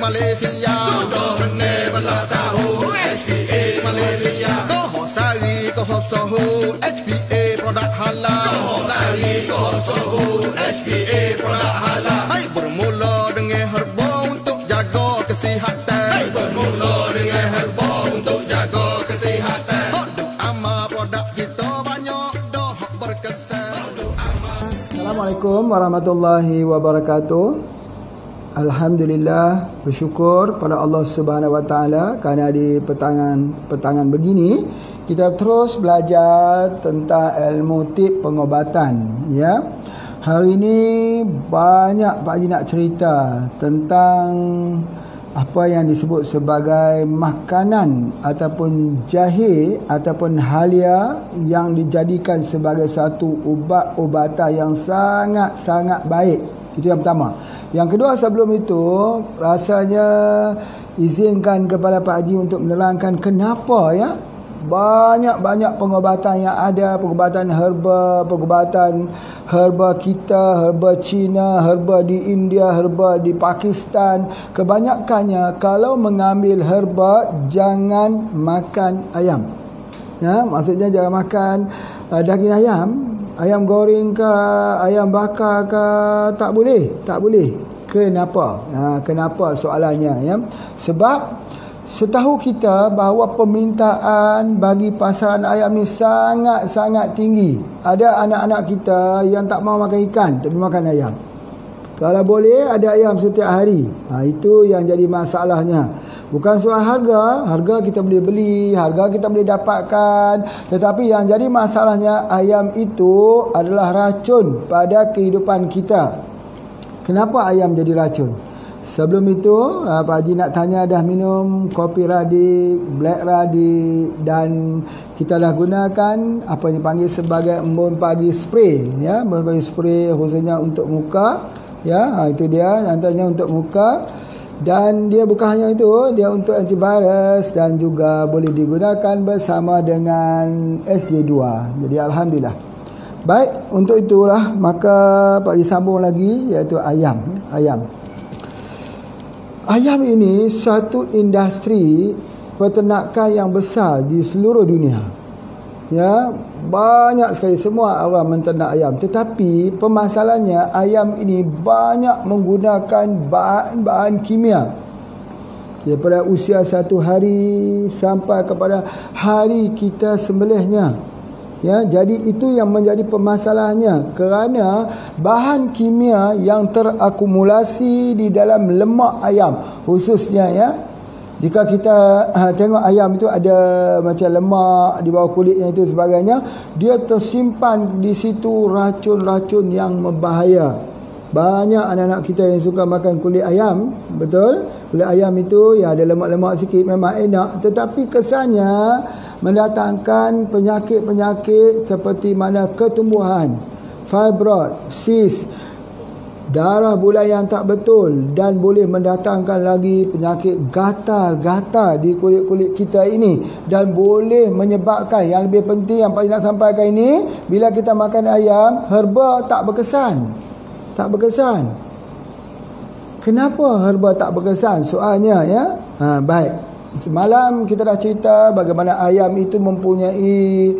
Malaysia. Sudah benar belah tahu HPA Malaysia. Kohok sari, kohok sohu, HPA produk halal. Kohok sari, kohok sohu, HPA produk halal. Hai, bermula dengan herba untuk jaga kesihatan. Hai, bermula dengan herba untuk jaga kesihatan. Hok duk amal produk kita banyak dah berkesan. Assalamualaikum warahmatullahi wabarakatuh. Alhamdulillah, bersyukur pada Allah Subhanahu Wa Taala kerana di petangan begini kita terus belajar tentang ilmu tip pengobatan. Ya, hari ini banyak Pak Haji nak cerita tentang apa yang disebut sebagai makanan ataupun jahe ataupun halia yang dijadikan sebagai satu ubat-ubatan yang sangat-sangat baik. Itu yang pertama. Yang kedua, sebelum itu rasanya izinkan kepada Pak Haji untuk menerangkan kenapa ya banyak-banyak pengobatan yang ada, pengobatan herba kita, herba Cina, herba di India, herba di Pakistan. Kebanyakannya kalau mengambil herba jangan makan ayam. Ya, maksudnya jangan makan daging ayam goreng ke, ayam bakar ke, tak boleh. Kenapa? Kenapa soalannya ya? Sebab setahu kita bahawa permintaan bagi pasaran ayam ni sangat-sangat tinggi. Ada anak-anak kita yang tak mau makan ikan tapi makan ayam. Kalau boleh ada ayam setiap hari. Itu yang jadi masalahnya. Bukan soal harga kita boleh beli, harga kita boleh dapatkan. Tetapi yang jadi masalahnya ayam itu adalah racun pada kehidupan kita. Kenapa ayam jadi racun? Sebelum itu Pak Haji nak tanya, dah minum kopi radik, black radik, dan kita dah gunakan apa yang dipanggil sebagai embun pagi spray ya, embun pagi spray khususnya untuk muka. Ya, itu dia antaranya untuk muka. Dan dia bukan hanya itu, dia untuk antivirus dan juga boleh digunakan bersama dengan SJ2. Jadi alhamdulillah. Baik, untuk itulah maka Pak Haji sambung lagi, iaitu ayam. Ayam ini satu industri peternakan yang besar di seluruh dunia. Ya, banyak sekali semua orang menternak ayam. Tetapi permasalahannya ayam ini banyak menggunakan bahan-bahan kimia. Daripada usia 1 hari sampai kepada hari kita sembelihnya. Ya, jadi itu yang menjadi permasalahannya kerana bahan kimia yang terakumulasi di dalam lemak ayam khususnya ya. Jika kita tengok ayam itu ada macam lemak di bawah kulitnya itu sebagainya, dia tersimpan di situ racun-racun yang berbahaya. Banyak anak-anak kita yang suka makan kulit ayam, betul? Kulit ayam itu ya ada lemak-lemak sikit, memang enak, tetapi kesannya mendatangkan penyakit-penyakit seperti mana ketumbuhan, fibroid, cyst, darah bulan yang tak betul, dan boleh mendatangkan lagi penyakit gatal-gatal di kulit-kulit kita ini, dan boleh menyebabkan, yang lebih penting yang paling nak sampaikan ini, bila kita makan ayam, herba tak berkesan. Kenapa herba tak berkesan? Soalnya ya. Baik. Semalam kita dah cerita bagaimana ayam itu mempunyai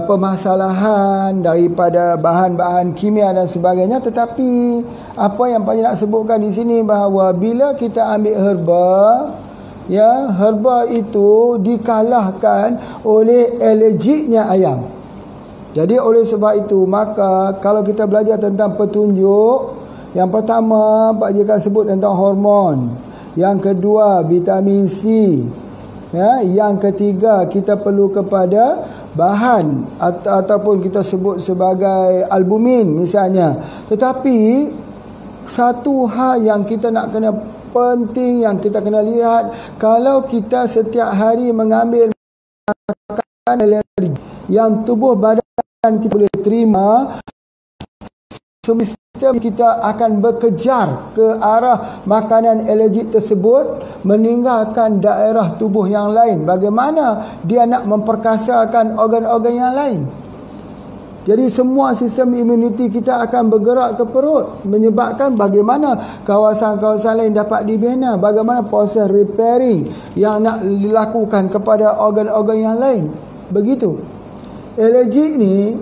permasalahan daripada bahan-bahan kimia dan sebagainya. Tetapi apa yang Pak Haji nak sebutkan di sini bahawa bila kita ambil herba, ya, herba itu dikalahkan oleh alergiknya ayam. Jadi oleh sebab itu maka kalau kita belajar tentang petunjuk, yang pertama Pak Haji akan sebut tentang hormon, yang kedua vitamin C, ya, yang ketiga kita perlu kepada bahan ataupun kita sebut sebagai albumin misalnya. Tetapi satu hal yang kita nak kena penting, yang kita kena lihat, kalau kita setiap hari mengambil makanan alergi yang tubuh badan kita boleh terima, sistem kita akan berkejar ke arah makanan alergik tersebut, meninggalkan daerah tubuh yang lain. Bagaimana dia nak memperkasakan organ-organ yang lain? Jadi semua sistem imuniti kita akan bergerak ke perut, menyebabkan bagaimana kawasan-kawasan lain dapat dibina, bagaimana proses repairing yang nak dilakukan kepada organ-organ yang lain. Begitu. Alergik ni,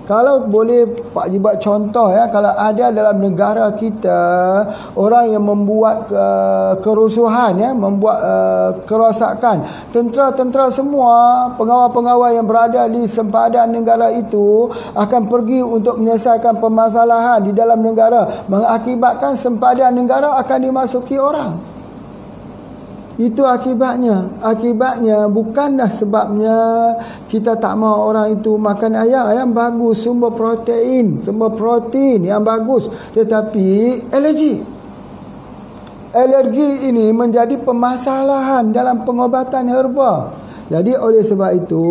kalau boleh Pak Ji buat contoh ya, kalau ada dalam negara kita orang yang membuat kerusuhan ya, membuat kerosakan, tentera-tentera semua, pengawal-pengawal yang berada di sempadan negara itu akan pergi untuk menyelesaikan permasalahan di dalam negara, mengakibatkan sempadan negara akan dimasuki orang. Itu akibatnya. Akibatnya bukanlah sebabnya kita tak mahu orang itu makan ayam. Ayam bagus, sumber protein yang bagus. Tetapi alergi ini menjadi permasalahan dalam pengobatan herba. Jadi oleh sebab itu,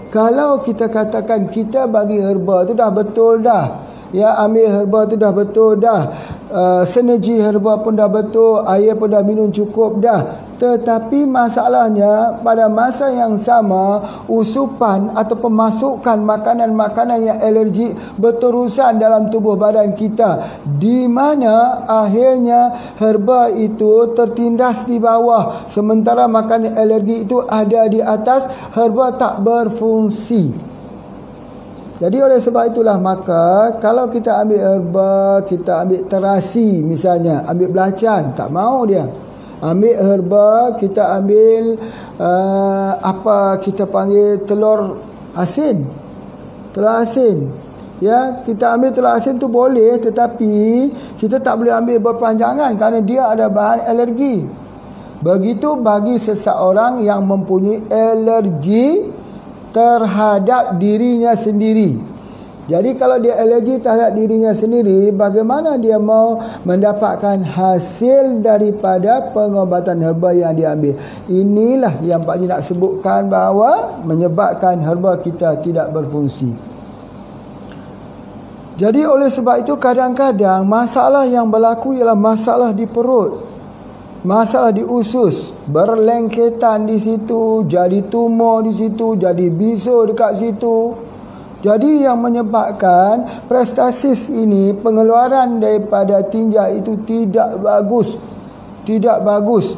kalau kita katakan kita bagi herba tu dah betul dah, ya, ambil herba tu dah betul dah, sinergi herba pun dah betul, air pun dah minum cukup dah. Tetapi masalahnya pada masa yang sama, usupan atau pemasukan makanan-makanan yang alergik berterusan dalam tubuh badan kita, di mana akhirnya herba itu tertindas di bawah, sementara makanan alergik itu ada di atas, herba tak berfungsi. Jadi oleh sebab itulah, maka kalau kita ambil herba, kita ambil terasi misalnya, ambil belacan, tak mau dia. Ambil herba, kita ambil apa kita panggil telur asin. Telur asin. Ya, kita ambil telur asin tu boleh, tetapi kita tak boleh ambil berpanjangan kerana dia ada bahan alergi. Begitu bagi seseorang yang mempunyai alergi terhadap dirinya sendiri. Jadi kalau dia alergi terhadap dirinya sendiri, bagaimana dia mau mendapatkan hasil daripada pengobatan herba yang dia ambil? Inilah yang Pak Ji nak sebutkan, bahawa menyebabkan herba kita tidak berfungsi. Jadi oleh sebab itu, kadang-kadang masalah yang berlaku ialah masalah di perut, masalah di usus, berlengketan di situ, jadi tumor di situ, jadi bisul dekat situ. Jadi yang menyebabkan prestasis ini, pengeluaran daripada tinja itu tidak bagus. Tidak bagus.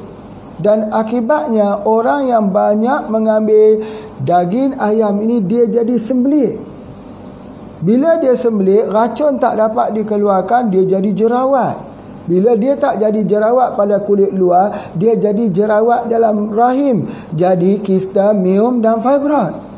Dan akibatnya orang yang banyak mengambil daging ayam ini, dia jadi sembelit. Bila dia sembelit, racun tak dapat dikeluarkan, dia jadi jerawat. Bila dia tak jadi jerawat pada kulit luar, dia jadi jerawat dalam rahim, jadi kista, miom dan fibroid.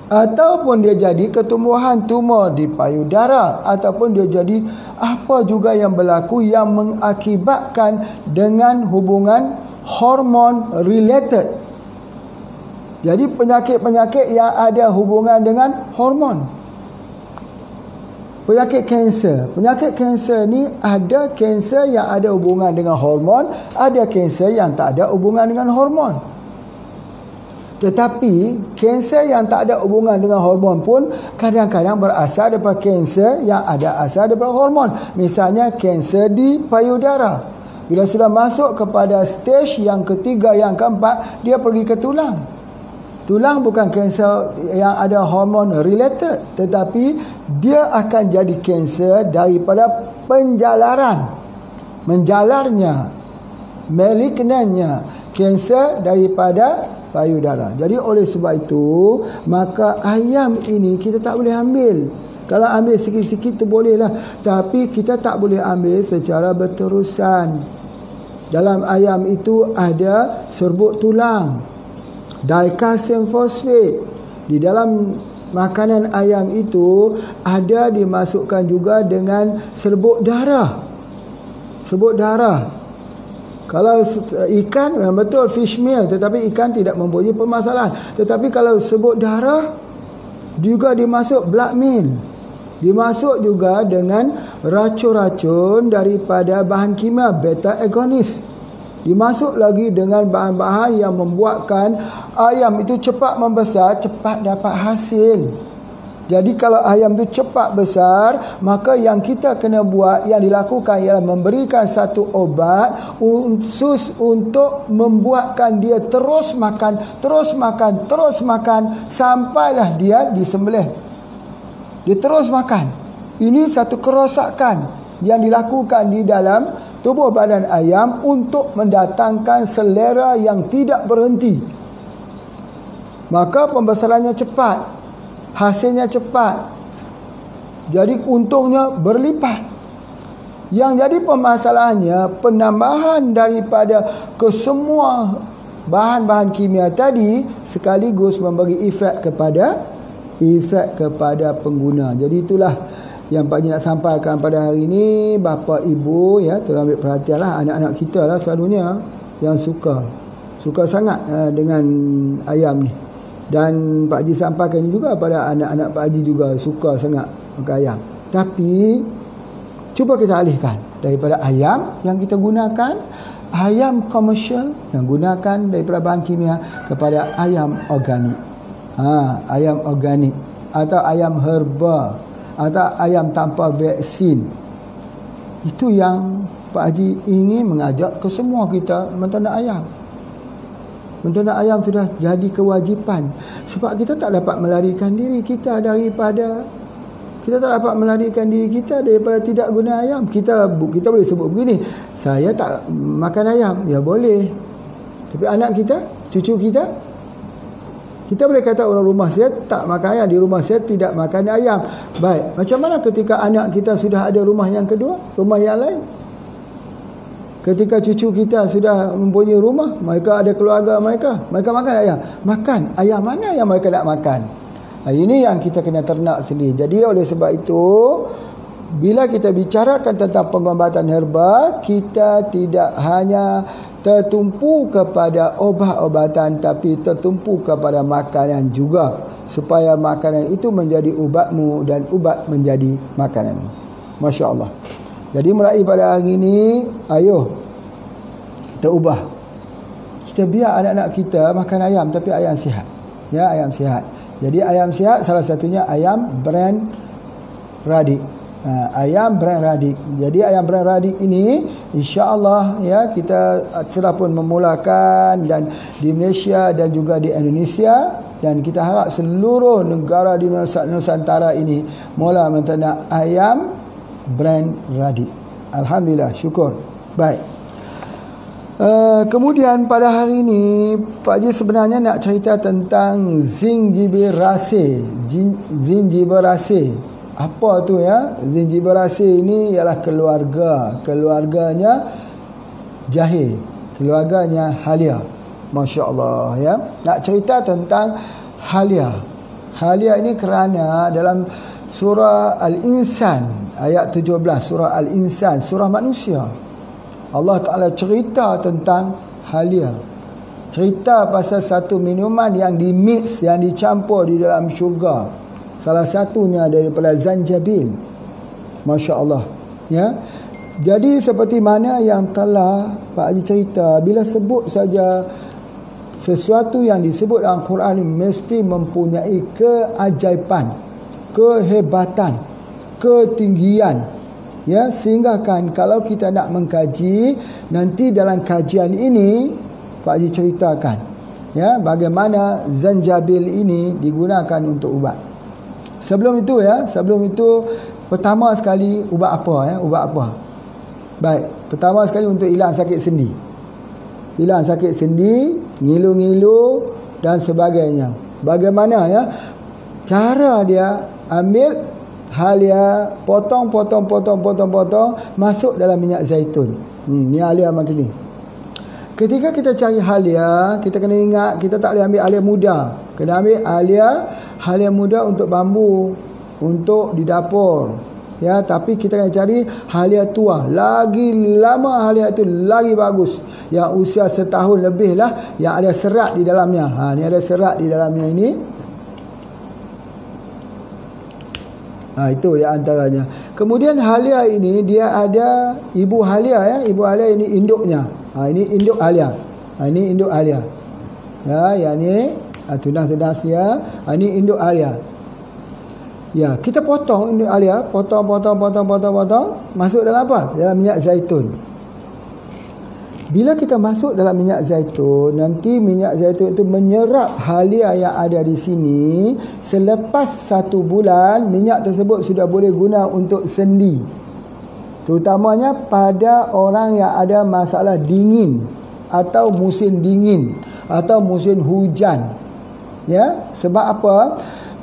Ataupun dia jadi ketumbuhan tumor di payudara, ataupun dia jadi apa juga yang berlaku yang mengakibatkan dengan hubungan hormon related. Jadi penyakit-penyakit yang ada hubungan dengan hormon. Penyakit kanser. Penyakit kanser ni, ada kanser yang ada hubungan dengan hormon, ada kanser yang tak ada hubungan dengan hormon. Tetapi kanser yang tak ada hubungan dengan hormon pun kadang-kadang berasal daripada kanser yang ada asal daripada hormon. Misalnya kanser di payudara. Bila sudah masuk kepada stage yang ketiga, yang keempat, dia pergi ke tulang. Tulang bukan kanser yang ada hormon related, tetapi dia akan jadi kanser daripada penjalaran, menjalarnya, malignannya, kanser daripada payudara. Jadi oleh sebab itu, maka ayam ini kita tak boleh ambil. Kalau ambil sikit-sikit tu bolehlah, tapi kita tak boleh ambil secara berterusan. Dalam ayam itu ada serbuk tulang, dikalsium fosfat. Di dalam makanan ayam itu ada dimasukkan juga dengan serbuk darah. Serbuk darah. Kalau ikan memang betul fish meal, tetapi ikan tidak mempunyai permasalahan. Tetapi kalau serbuk darah juga dimasuk blood meal. Dimasuk juga dengan racun-racun daripada bahan kimia beta agonis. Dimasuk lagi dengan bahan-bahan yang membuatkan ayam itu cepat membesar, cepat dapat hasil. Jadi kalau ayam tu cepat besar, maka yang kita kena buat, yang dilakukan ialah memberikan satu obat khusus untuk membuatkan dia terus makan sampailah dia disembelih. Dia terus makan. Ini satu kerosakan yang dilakukan di dalam tubuh badan ayam untuk mendatangkan selera yang tidak berhenti. Maka pembesarannya cepat, hasilnya cepat. Jadi untungnya berlipat. Yang jadi permasalahannya, penambahan daripada kesemua bahan-bahan kimia tadi sekaligus memberi efek kepada pengguna. Jadi itulah yang Pak Haji nak sampaikan pada hari ini. Bapa ibu ya, tolong ambil perhatianlah anak-anak kita lah selalunya yang suka sangat dengan ayam ni. Dan Pak Haji sampaikan juga pada anak-anak Pak Haji juga suka sangat makan ayam. Tapi cuba kita alihkan daripada ayam yang kita gunakan, ayam komersial yang gunakan daripada bahan kimia, kepada ayam organik. Ayam organik atau ayam herba atau ayam tanpa vaksin. Itu yang Pak Haji ingin mengajak ke semua kita menternak ayam. Menternak ayam sudah jadi kewajipan, sebab kita tak dapat melarikan diri kita daripada tidak guna ayam. Kita boleh sebut begini, saya tak makan ayam, ya boleh. Tapi anak kita, cucu kita boleh kata orang rumah saya tak makan ayam, di rumah saya tidak makan ayam. Baik, macam mana ketika anak kita sudah ada rumah yang kedua, rumah yang lain? Ketika cucu kita sudah mempunyai rumah, mereka ada keluarga mereka makan ayam. Makan ayam mana yang mereka nak makan? Ini yang kita kena ternak sendiri. Jadi oleh sebab itu, bila kita bicarakan tentang pengobatan herba, kita tidak hanya tertumpu kepada obat-obatan, tapi tertumpu kepada makanan juga, supaya makanan itu menjadi ubatmu dan ubat menjadi makananmu. Masya Allah. Jadi mulai pada hari ini, ayo kita ubah. Kita biar anak-anak kita makan ayam, tapi ayam sihat. Ya, ayam sihat. Jadi ayam sihat salah satunya ayam brand Radik. Ayam brand Radik. Jadi ayam brand Radik ini insya-Allah ya, kita sudah pun memulakan dan di Malaysia dan juga di Indonesia, dan kita harap seluruh negara di Nusantara ini mula menternak ayam brand Radik. Alhamdulillah, syukur. Baik. Kemudian pada hari ini Pak Haji sebenarnya nak cerita tentang zingiberase. Apa tu ya? Zingiberase ini ialah keluarganya jahe, keluarganya halia. Masya Allah ya. Nak cerita tentang halia. Halia ini kerana dalam surah Al-Insan ayat 17, surah Al-Insan, surah manusia, Allah Ta'ala cerita tentang halia. Cerita pasal satu minuman yang dimix, yang dicampur di dalam syurga. Salah satunya daripada zanjabil. Masya Allah ya. Jadi seperti mana yang telah Pak Haji cerita, bila sebut saja sesuatu yang disebut dalam Quran ini mesti mempunyai keajaiban, kehebatan, ketinggian ya, sehingga kan kalau kita nak mengkaji nanti dalam kajian ini Pak Haji ceritakan ya bagaimana zanjabil ini digunakan untuk ubat. Sebelum itu pertama sekali ubat apa? Baik, pertama sekali untuk hilang sakit sendi. Hilang sakit sendi, ngilu-ngilu dan sebagainya. Bagaimana ya? Cara dia ambil halia, potong, masuk dalam minyak zaitun. Ni halia macam ni. Ketika kita cari halia, kita kena ingat kita tak boleh ambil halia muda. Kena ambil halia muda untuk bambu, untuk di dapur. Ya, tapi kita kena cari halia tua. Lagi lama halia itu lagi bagus. Yang usia setahun lebih lah, yang ada serat di dalamnya. Ni ada serat di dalamnya ini. Itu di antaranya. Kemudian halia ini dia ada ibu halia ya. Ibu halia ini induknya. Ini induk halia. Ini induk halia. Ya, yang ni tunas-tunas dia. Ini induk halia. Ya, kita potong induk halia, potong, masuk dalam apa? Dalam minyak zaitun. Bila kita masuk dalam minyak zaitun, nanti minyak zaitun itu menyerap halia yang ada di sini. Selepas 1 bulan, minyak tersebut sudah boleh guna untuk sendi. Terutamanya pada orang yang ada masalah dingin atau musim dingin atau musim hujan. Ya, sebab apa?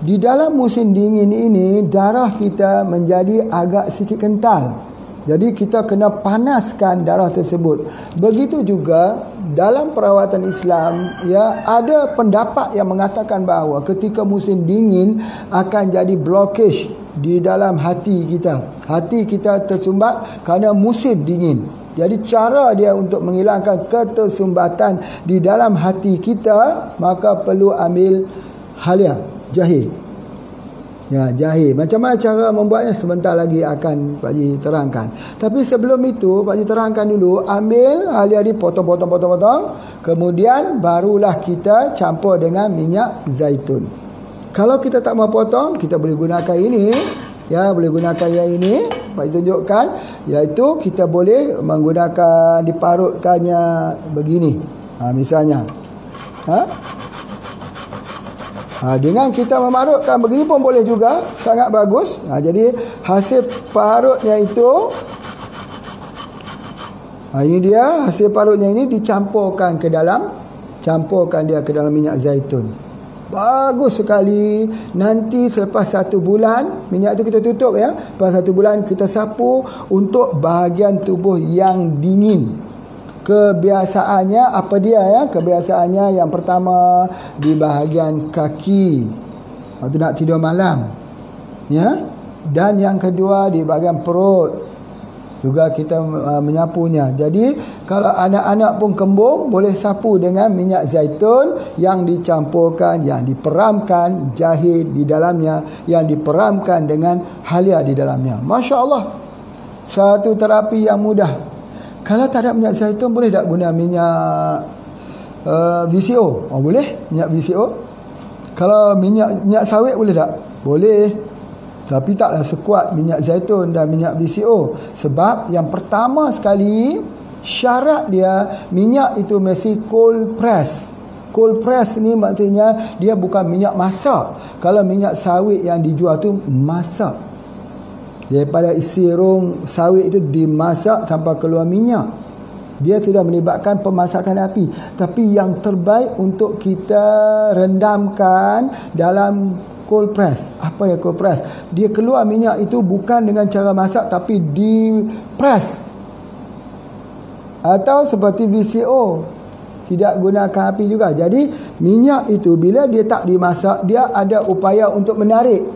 Di dalam musim dingin ini darah kita menjadi agak sedikit kental. Jadi kita kena panaskan darah tersebut. Begitu juga dalam perawatan Islam, ya, ada pendapat yang mengatakan bahawa ketika musim dingin akan jadi blockage di dalam hati kita. Hati kita tersumbat kerana musim dingin. Jadi cara dia untuk menghilangkan ketersumbatan di dalam hati kita, maka perlu ambil halia, jahe. Ya, jahe. Macam mana cara membuatnya sebentar lagi akan Pak Haji terangkan. Tapi sebelum itu Pak Haji terangkan dulu, ambil halia ni potong. Kemudian barulah kita campur dengan minyak zaitun. Kalau kita tak mau potong, kita boleh gunakan ini. Ya, boleh gunakan yang ini. Pak Haji tunjukkan, iaitu kita boleh menggunakan diparutkannya begini. Misalnya. Dengan kita memarutkan begini pun boleh juga, sangat bagus. Jadi hasil parutnya itu, ini dia hasil parutnya ini dicampurkan ke dalam, campurkan dia ke dalam minyak zaitun. Bagus sekali. Nanti selepas 1 bulan, minyak itu kita tutup, ya. Lepas 1 bulan kita sapu untuk bahagian tubuh yang dingin. Kebiasaannya apa dia, ya? Kebiasaannya yang pertama di bahagian kaki waktu nak tidur malam, ya. Dan yang kedua di bahagian perut juga kita menyapunya. Jadi kalau anak-anak pun kembung, boleh sapu dengan minyak zaitun yang dicampurkan, yang diperamkan jahe di dalamnya, yang diperamkan dengan halia di dalamnya. Masya Allah, satu terapi yang mudah. Kalau tak ada minyak zaitun, boleh tak guna minyak VCO? Boleh, minyak VCO. Kalau minyak sawit boleh tak? Boleh. Tapi taklah sekuat minyak zaitun dan minyak VCO. Sebab yang pertama sekali, syarat dia minyak itu mesti cold press. Cold press ni maksudnya dia bukan minyak masak. Kalau minyak sawit yang dijual tu masak. Daripada isi rong sawit itu dimasak sampai keluar minyak. Dia sudah melibatkan pemasakan api. Tapi yang terbaik untuk kita rendamkan dalam cold press. Apa yang cold press? Dia keluar minyak itu bukan dengan cara masak, tapi di press. Atau seperti VCO, tidak gunakan api juga. Jadi minyak itu bila dia tak dimasak, dia ada upaya untuk menarik.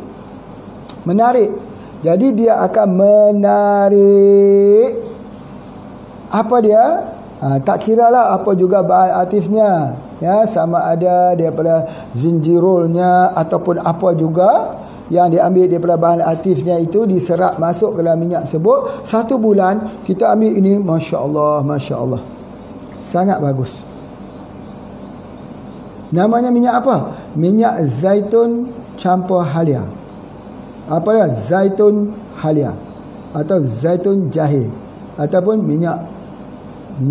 Jadi dia akan menarik apa dia? Tak kiralah apa juga bahan aktifnya, ya, sama ada daripada zinjirolnya ataupun apa juga yang diambil daripada bahan aktifnya itu diserap masuk ke dalam minyak tersebut. 1 bulan kita ambil ini, Masya Allah, sangat bagus. Namanya minyak apa? Minyak zaitun campur halia. Apa dia? Zaitun halia atau zaitun jahe ataupun minyak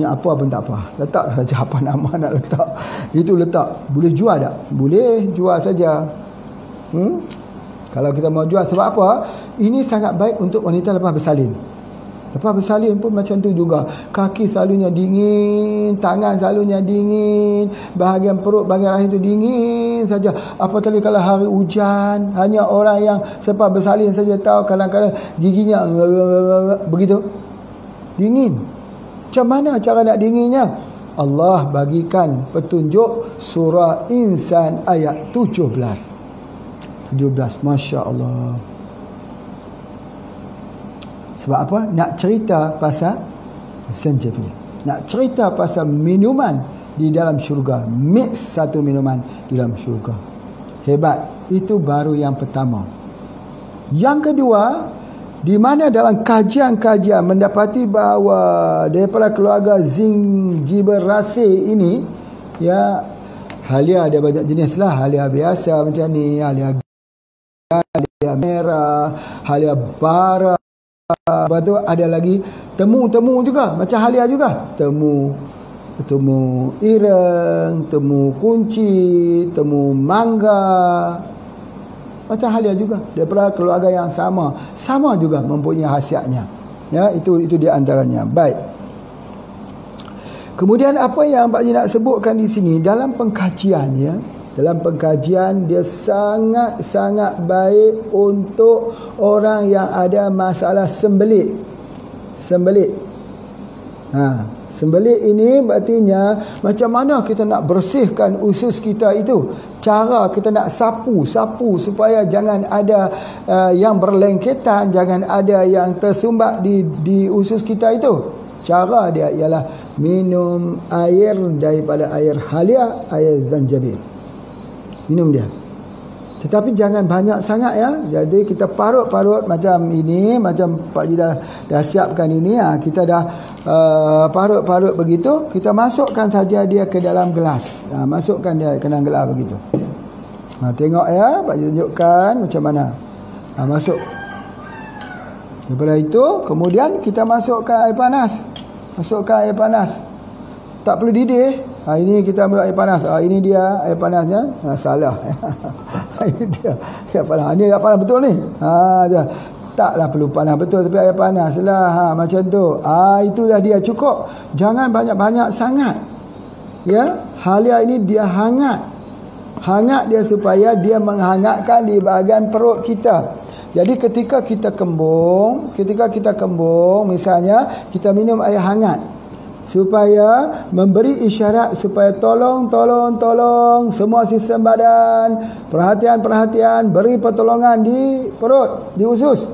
apa pun tak apa. Letak saja apa nama nak letak. Itu letak. Boleh jual tak? Boleh jual saja. Kalau kita mau jual, sebab apa? Ini sangat baik untuk wanita lepas bersalin. Lepas bersalin pun macam tu juga. Kaki selalunya dingin, tangan selalunya dingin, bahagian perut, bahagian rahim tu dingin saja. Apatah kalau hari hujan, hanya orang yang selepas bersalin saja tahu kadang-kadang giginya begitu dingin. Macam mana cara nak dinginnya? Allah bagikan petunjuk surah Insan ayat 17. Masya Allah. Sebab apa? Nak cerita pasal zanjabil. Nak cerita pasal minuman di dalam syurga. Mix satu minuman di dalam syurga. Hebat. Itu baru yang pertama. Yang kedua, di mana dalam kajian-kajian mendapati bahawa daripada keluarga zingiberase ini, ya, halia ada banyak jenis lah. Halia biasa macam ni, halia merah, halia bara. Lepas tu ada lagi temu juga, macam halia juga. Temu, temu ireng, temu kunci, temu mangga. Macam halia juga, daripada keluarga yang sama juga mempunyai khasiatnya. Ya, itu di antaranya. Baik. Kemudian apa yang Pak Haji nak sebutkan di sini dalam pengkajian, ya. Dalam pengkajian dia sangat-sangat baik untuk orang yang ada masalah sembelit. Sembelit ini berartinya macam mana kita nak bersihkan usus kita itu. Cara kita nak sapu supaya jangan ada yang berlengketan, jangan ada yang tersumbat di usus kita itu. Cara dia ialah minum air daripada air halia, air zanjabil. Minum dia. Tetapi jangan banyak sangat, ya. Jadi kita parut-parut macam ini, macam Pak Haji dah siapkan ini, kita dah parut-parut begitu, kita masukkan saja dia ke dalam gelas. Masukkan dia ke dalam gelas begitu. Tengok, ya, Pak Haji tunjukkan macam mana. Masuk. Daripada itu kemudian kita masukkan air panas. Tak perlu didih. Ini kita ambil air panas. Ini dia air panasnya. Salah. Ini dia air panas. Ini air panas betul ni. Taklah perlu panas betul, tapi air panas lah. Macam tu. Itulah dia, cukup. Jangan banyak-banyak sangat. Ya, halia ini dia hangat dia supaya dia menghangatkan di bahagian perut kita. Jadi ketika kita kembung, misalnya kita minum air hangat, supaya memberi isyarat supaya tolong semua sistem badan, perhatian, beri pertolongan di perut, di usus.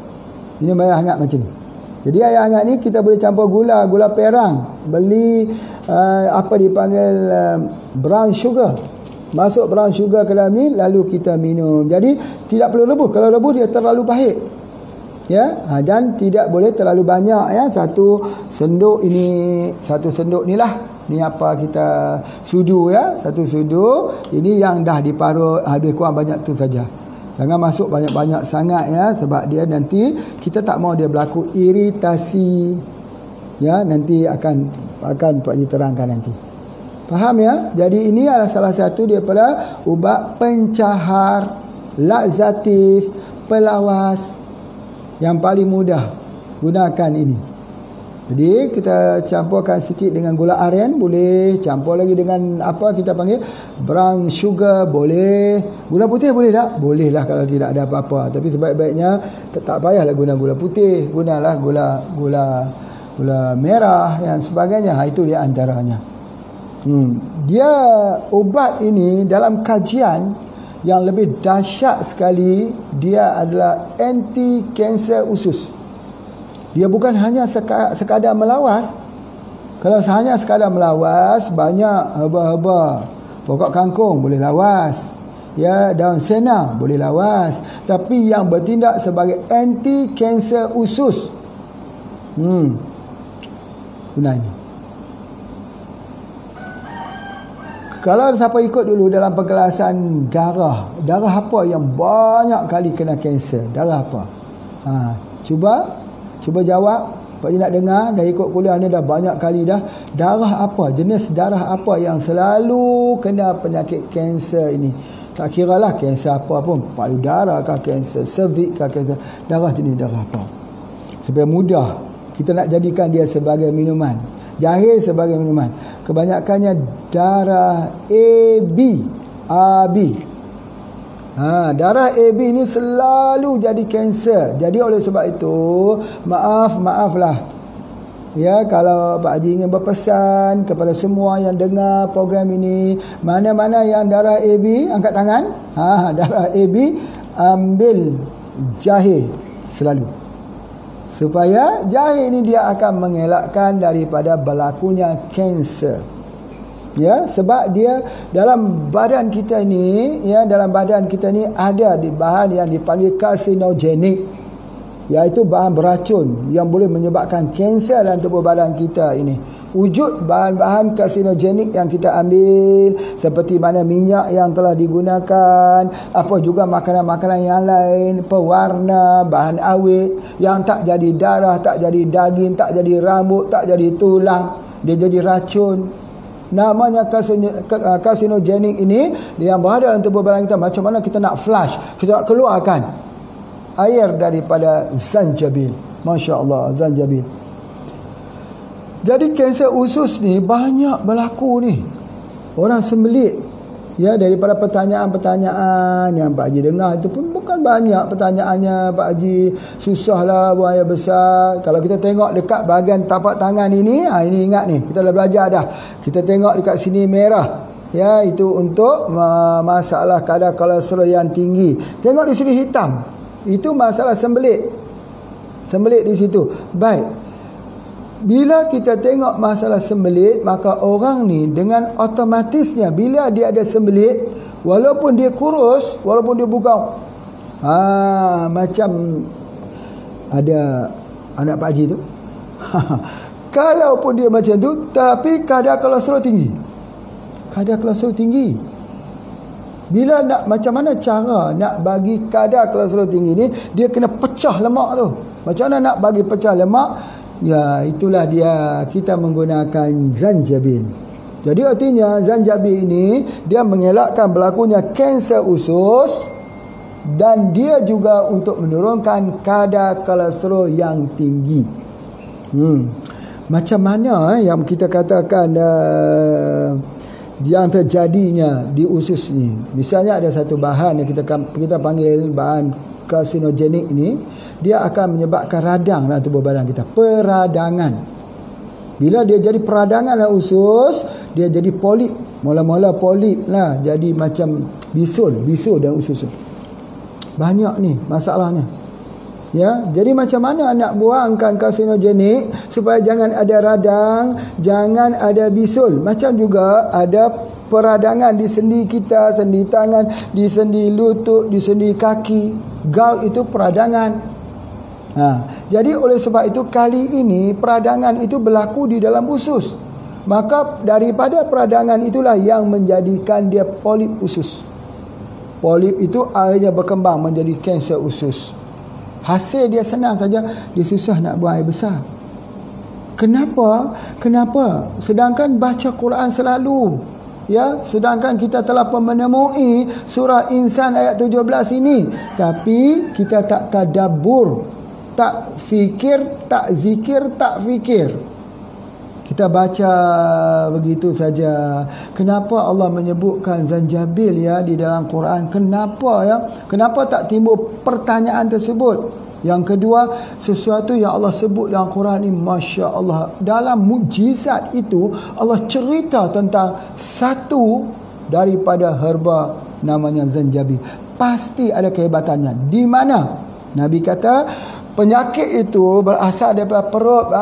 Minum air hangat macam ni. Jadi air hangat ni kita boleh campur gula perang, beli apa dipanggil brown sugar. Masuk brown sugar ke dalam ni, lalu kita minum. Jadi tidak perlu rebus. Kalau rebus dia terlalu pahit. Ya, dan tidak boleh terlalu banyak, ya. Satu senduk ni lah. Ni apa kita sudu, ya. Satu sudu. Ini yang dah diparut, habis kurang banyak tu saja. Jangan masuk banyak-banyak sangat, ya, sebab dia nanti kita tak mau dia berlaku iritasi. Ya, nanti akan Pak Haji terangkan nanti. Faham, ya? Jadi ini adalah salah satu daripada ubat pencahar, laxatif, pelawas yang paling mudah. Gunakan ini. Jadi kita campurkan sikit dengan gula aren, boleh. Campur lagi dengan apa kita panggil brown sugar, boleh. Gula putih boleh tak? Boleh lah kalau tidak ada apa-apa. Tapi sebaik-baiknya tak payahlah guna gula putih. Gunalah gula merah dan sebagainya. Itu dia antaranya. Dia ubat ini dalam kajian yang lebih dahsyat sekali, dia adalah anti kanser usus. Dia bukan hanya sekadar melawas. Kalau hanya sekadar melawas, banyak herba-herba. Pokok kangkung boleh lawas. Ya, daun sena boleh lawas. Tapi yang bertindak sebagai anti kanser usus, guna ini. Kalau siapa ikut dulu dalam penjelasan darah apa yang banyak kali kena kanser? Darah apa? Cuba jawab. Pak Haji nak dengar. Dah ikut kuliah ni dah banyak kali dah. Darah apa? Jenis darah apa yang selalu kena penyakit kanser ini? Tak kira lah kanser apa pun. Payudara kah kanser, cervix kah kanser. Jenis darah apa? Supaya mudah kita nak jadikan dia sebagai minuman. Jahil sebagai minuman. Kebanyakannya darah AB. Darah AB ni selalu jadi kanser. Jadi oleh sebab itu, maaflah. Ya, kalau Pak Haji ingin berpesan kepada semua yang dengar program ini, mana-mana yang darah AB, angkat tangan. Darah AB, ambil jahil selalu. Supaya jahil ini dia akan mengelakkan daripada berlakunya kanser. Ya, sebab dia dalam badan kita ni, ada di bahan yang dipanggil karsinogenik, iaitu bahan beracun yang boleh menyebabkan kanser dalam tubuh badan kita ini. Wujud bahan-bahan karsinogenik yang kita ambil, seperti mana minyak yang telah digunakan, apa juga makanan-makanan yang lain, pewarna, bahan awet yang tak jadi darah, tak jadi daging, tak jadi rambut, tak jadi tulang, dia jadi racun. namanya karsinogenik ini yang berada dalam tubuh badan kita. Macam mana kita nak flush, kita nak keluarkan air daripada zanjabil. Masya Allah, zanjabil. Jadi kanser usus ni banyak berlaku ni. Orang sembelit, ya, daripada pertanyaan-pertanyaan yang Pak Haji dengar itu pun bukan banyak pertanyaannya. Pak Haji, susahlah buang air besar. Kalau kita tengok dekat bahagian tapak tangan ini, ini ingat ni, kita dah belajar dah. Kita tengok dekat sini merah, ya, itu untuk masalah kadar kolesterol yang tinggi. Tengok di sini hitam, itu masalah sembelit di situ. Baik, bila kita tengok masalah sembelit, maka orang ni dengan otomatisnya bila dia ada sembelit, walaupun dia kurus, walaupun dia bugau, macam ada anak Pak Haji tu, kalaupun dia macam tu, tapi kadar kolesterol tinggi. Bila nak, macam mana cara nak bagi kadar kolesterol tinggi ni, dia kena pecah lemak tu. Macam mana nak bagi pecah lemak? Ya, itulah dia, kita menggunakan zanjabil. Jadi artinya zanjabil ini dia mengelakkan berlakunya kanser usus, dan dia juga untuk menurunkan kadar kolesterol yang tinggi. Macam mana yang kita katakan yang terjadinya di usus ni? Misalnya ada satu bahan yang kita panggil bahan karsinogenik ini, dia akan menyebabkan radang dalam tubuh badan kita. Peradangan. Bila dia jadi peradangan dalam usus, dia jadi polip. Mula-mula polip lah, jadi macam bisul dalam usus. Banyak ni masalahnya. Ya, jadi macam mana nak buangkan karsinogenik supaya jangan ada radang, jangan ada bisul. Macam juga ada peradangan di sendi kita, sendi tangan, di sendi lutut, di sendi kaki. Gout itu peradangan. Jadi oleh sebab itu kali ini peradangan itu berlaku di dalam usus. Maka daripada peradangan itulah yang menjadikan dia polip usus. Polip itu akhirnya berkembang menjadi kanser usus. Hasil dia senang saja, dia susah nak buang air besar. Kenapa? Sedangkan baca Quran selalu, ya, sedangkan kita telah menemui surah Insan ayat 17 ini, tapi kita tak tadabbur, tak fikir, tak zikir, tak fikir. Kita baca begitu saja. Kenapa Allah menyebutkan zanjabil, ya, di dalam Quran? Kenapa, ya? Kenapa tak timbul pertanyaan tersebut? Yang kedua, sesuatu yang Allah sebut dalam Quran ni, Masya Allah, dalam mukjizat itu Allah cerita tentang satu daripada herba namanya zanjabil. Pasti ada kehebatannya. Di mana Nabi kata penyakit itu berasal daripada perut,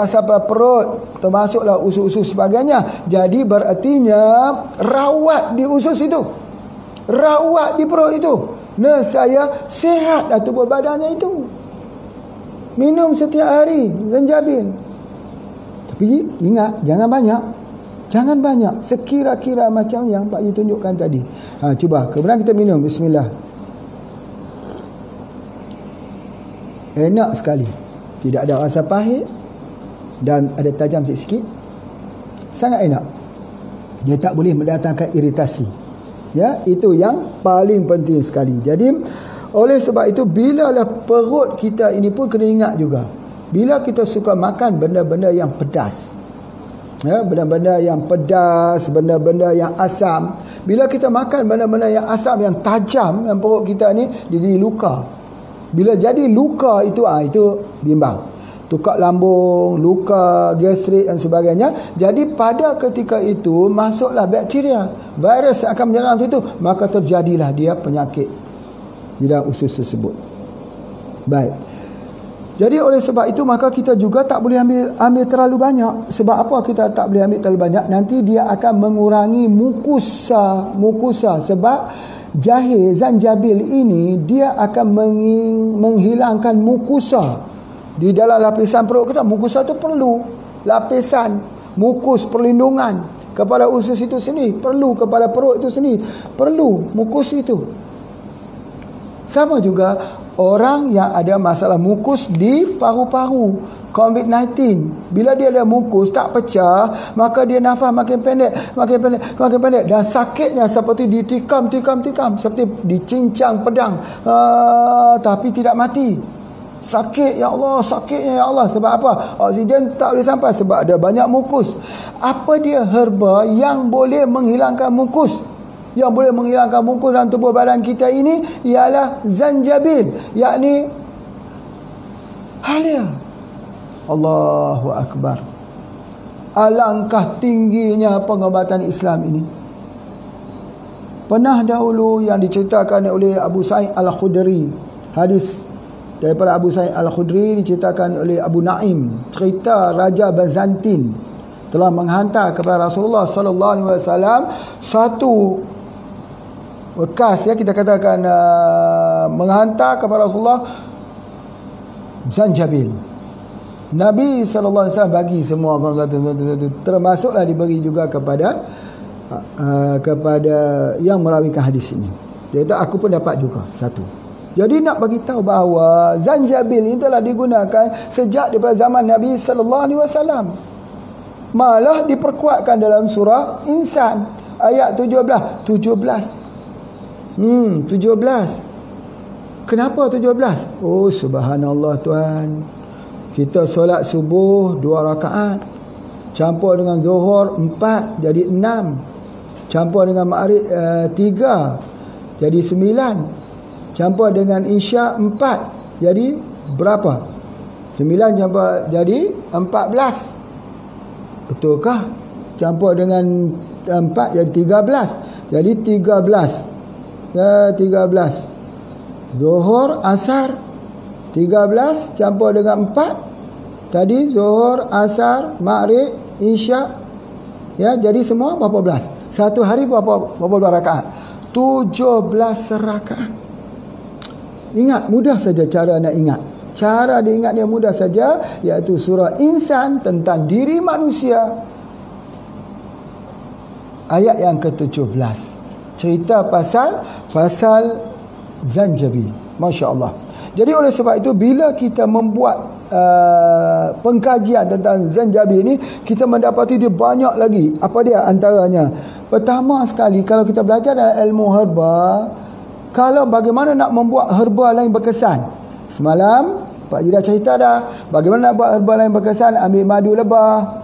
termasuklah usus-usus sebagainya. Jadi berartinya rawat di usus itu, rawat di perut itu, nescaya sihat dah tubuh badannya itu. Minum setiap hari zanjabil. Tapi ingat, jangan banyak. Sekira-kira macam yang Pak Ji tunjukkan tadi. Cuba, kemudian kita minum. Bismillah. Enak sekali. Tidak ada rasa pahit dan ada tajam sikit-sikit. Sangat enak. Dia tak boleh mendatangkan iritasi. Ya, itu yang paling penting sekali. Jadi oleh sebab itu, bilalah perut kita ini pun kena ingat juga. Bila kita suka makan benda-benda yang pedas, ya, benda-benda yang pedas, benda-benda yang asam. Bila kita makan benda-benda yang asam, yang tajam, yang perut kita ni, dia jadi luka. Bila jadi luka itu, itu bimbang. Tukar lambung, luka, gastrik dan sebagainya. Jadi pada ketika itu, masuklah bakteria, virus akan menyerang itu, maka terjadilah dia penyakit di dalam usus tersebut. Baik. Jadi oleh sebab itu, maka kita juga tak boleh ambil terlalu banyak. Sebab apa kita tak boleh ambil terlalu banyak? Nanti dia akan mengurangi mukosa. Sebab jahe zanjabil ini, dia akan menghilangkan mukosa di dalam lapisan perut kita. Mukosa itu perlu lapisan mukus perlindungan kepada usus itu sendiri, perlu kepada perut itu sendiri, perlu mukus itu. Sama juga orang yang ada masalah mukus di paru-paru. COVID-19. Bila dia ada mukus tak pecah, maka dia nafas makin pendek, dan sakitnya seperti ditikam, seperti dicincang pedang, tapi tidak mati. Sakit, ya Allah, sakitnya, ya Allah. Sebab apa? Oksigen tak boleh sampai sebab ada banyak mukus. Apa dia herba yang boleh menghilangkan mukus? Yang boleh menghilangkan mukus dalam tubuh badan kita ini ialah zanjabil, yakni halia. Allahu Akbar. Alangkah tingginya pengobatan Islam ini. Pernah dahulu yang diceritakan oleh Abu Sa'id Al-Khudri, hadis daripada Abu Sa'id Al-Khudri diceritakan oleh Abu Naim, cerita Raja Bazantin telah menghantar kepada Rasulullah sallallahu alaihi wasallam satu bekas, ya kita katakan menghantar kepada Rasulullah zanjabil. Nabi sallallahu alaihi wasallam bagi semua, termasuklah diberi juga kepada yang merawikan hadis ini. Dia kata aku pun dapat juga satu. Jadi nak bagi tahu bahawa zanjabil ini telah digunakan sejak daripada zaman Nabi sallallahu alaihi wasallam. Malah diperkuatkan dalam surah Insan ayat 17. 17. Kenapa 17? Oh subhanallah Tuhan. Kita solat subuh 2 rakaat, campur dengan zuhur 4 jadi 6, campur dengan maghrib 3 jadi 9, campur dengan isyak 4 jadi berapa? 9 campur jadi 14. Betulkah? Campur dengan 4 jadi 13. Jadi 13. Ya, 13. Zuhur, asar 13 campur dengan 4. Tadi zuhur, asar, maghrib, isyak. Ya, jadi semua berapa belas? Satu hari berapa rakaat? 17 rakaat. Ingat, mudah saja cara nak ingat. Cara diingat dia mudah saja, iaitu surah Insan tentang diri manusia. Ayat yang ke-17. Cerita pasal zanjabil. Masya Allah. Jadi oleh sebab itu bila kita membuat pengkajian tentang zanjabil ini, kita mendapati dia banyak lagi. Apa dia antaranya? Pertama sekali, kalau kita belajar dalam ilmu herba, kalau bagaimana nak membuat herba lain berkesan. Semalam Pak Ji dah cerita dah bagaimana nak buat herba lain berkesan. Ambil madu lebah.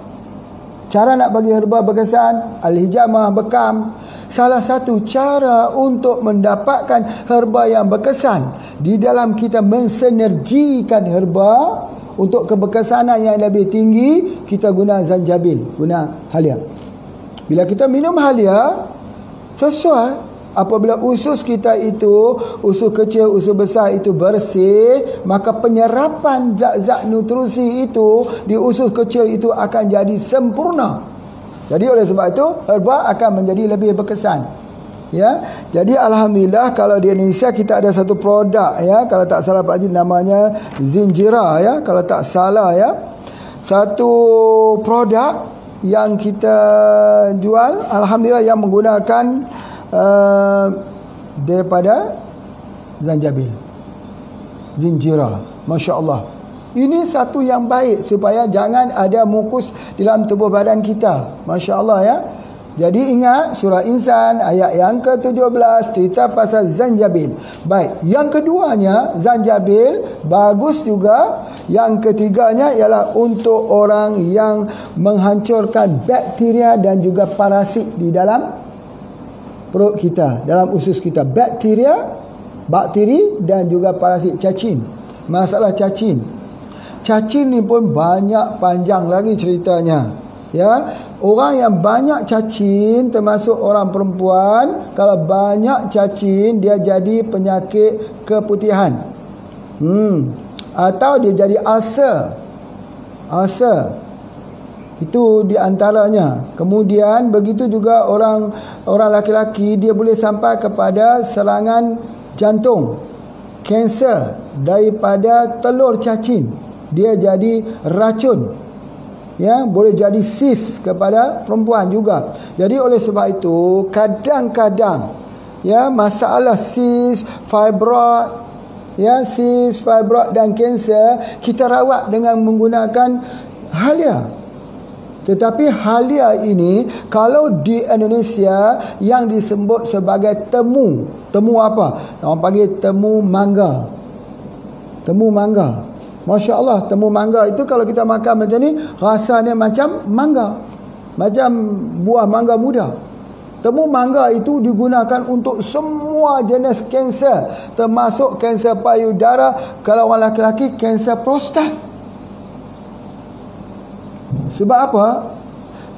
Cara nak bagi herba berkesan, al-hijamah, bekam. Salah satu cara untuk mendapatkan herba yang berkesan di dalam kita mensinergikan herba untuk keberkesanan yang lebih tinggi, kita guna zanjabil, guna halia. Bila kita minum halia, sesuai. Apabila usus kita itu, usus kecil, usus besar itu bersih, maka penyerapan zat-zat nutrisi itu di usus kecil itu akan jadi sempurna. Jadi oleh sebab itu herba akan menjadi lebih berkesan. Ya. Jadi alhamdulillah kalau di Indonesia kita ada satu produk, ya, kalau tak salah Pak Haji namanya Zinjira, ya, kalau tak salah, ya. Satu produk yang kita jual alhamdulillah yang menggunakan daripada zanjabil, Zinjira. Masya Allah. Ini satu yang baik supaya jangan ada mukus dalam tubuh badan kita. Masya Allah, ya. Jadi ingat surah Insan ayat yang ke-17 cerita pasal zanjabil. Baik, yang keduanya zanjabil bagus juga. Yang ketiganya ialah untuk orang yang menghancurkan bakteria dan juga parasit di dalam perut kita, dalam usus kita. Bakteri dan juga parasit, cacing. Masalah cacing. Cacing ni pun banyak panjang lagi ceritanya. Ya, orang yang banyak cacing termasuk orang perempuan, kalau banyak cacing dia jadi penyakit keputihan. Atau dia jadi ulcer. Itu di antaranya. Kemudian begitu juga orang laki-laki, dia boleh sampai kepada serangan jantung, kanser daripada telur cacing. Dia jadi racun. Ya, boleh jadi sis kepada perempuan juga. Jadi oleh sebab itu kadang-kadang, ya, masalah sis, fibroid, ya, sis, fibroid dan kanser, kita rawat dengan menggunakan Halia. Tetapi Halia ini kalau di Indonesia yang disebut sebagai temu. Temu apa? Orang panggil temu mangga. Temu mangga. Masya Allah, temu mangga itu kalau kita makan macam ni, rasanya macam mangga. Macam buah mangga muda. Temu mangga itu digunakan untuk semua jenis kanser, termasuk kanser payudara, kalau orang lelaki kanser prostat. Sebab apa?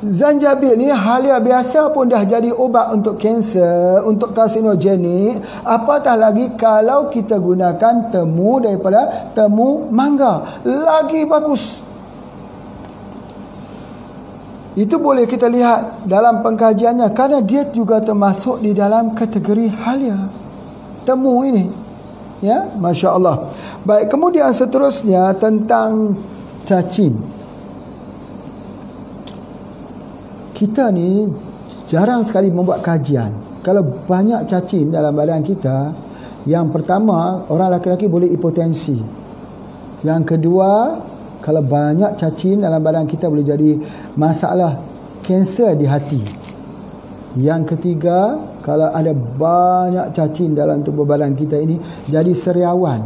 Zanjabil ni Halia biasa pun dah jadi ubat untuk kanser, untuk karsinogenik, apatah lagi kalau kita gunakan temu daripada temu mangga, lagi bagus. Itu boleh kita lihat dalam pengkajiannya, kerana dia juga termasuk di dalam kategori Halia. Temu ini, ya, Masya Allah. Baik, kemudian seterusnya tentang cacing. Kita ni jarang sekali membuat kajian. Kalau banyak cacing dalam badan kita, yang pertama, orang lelaki boleh hipotensi. Yang kedua, kalau banyak cacing dalam badan kita boleh jadi masalah kanser di hati. Yang ketiga, kalau ada banyak cacing dalam tubuh badan kita ini, jadi seriawan.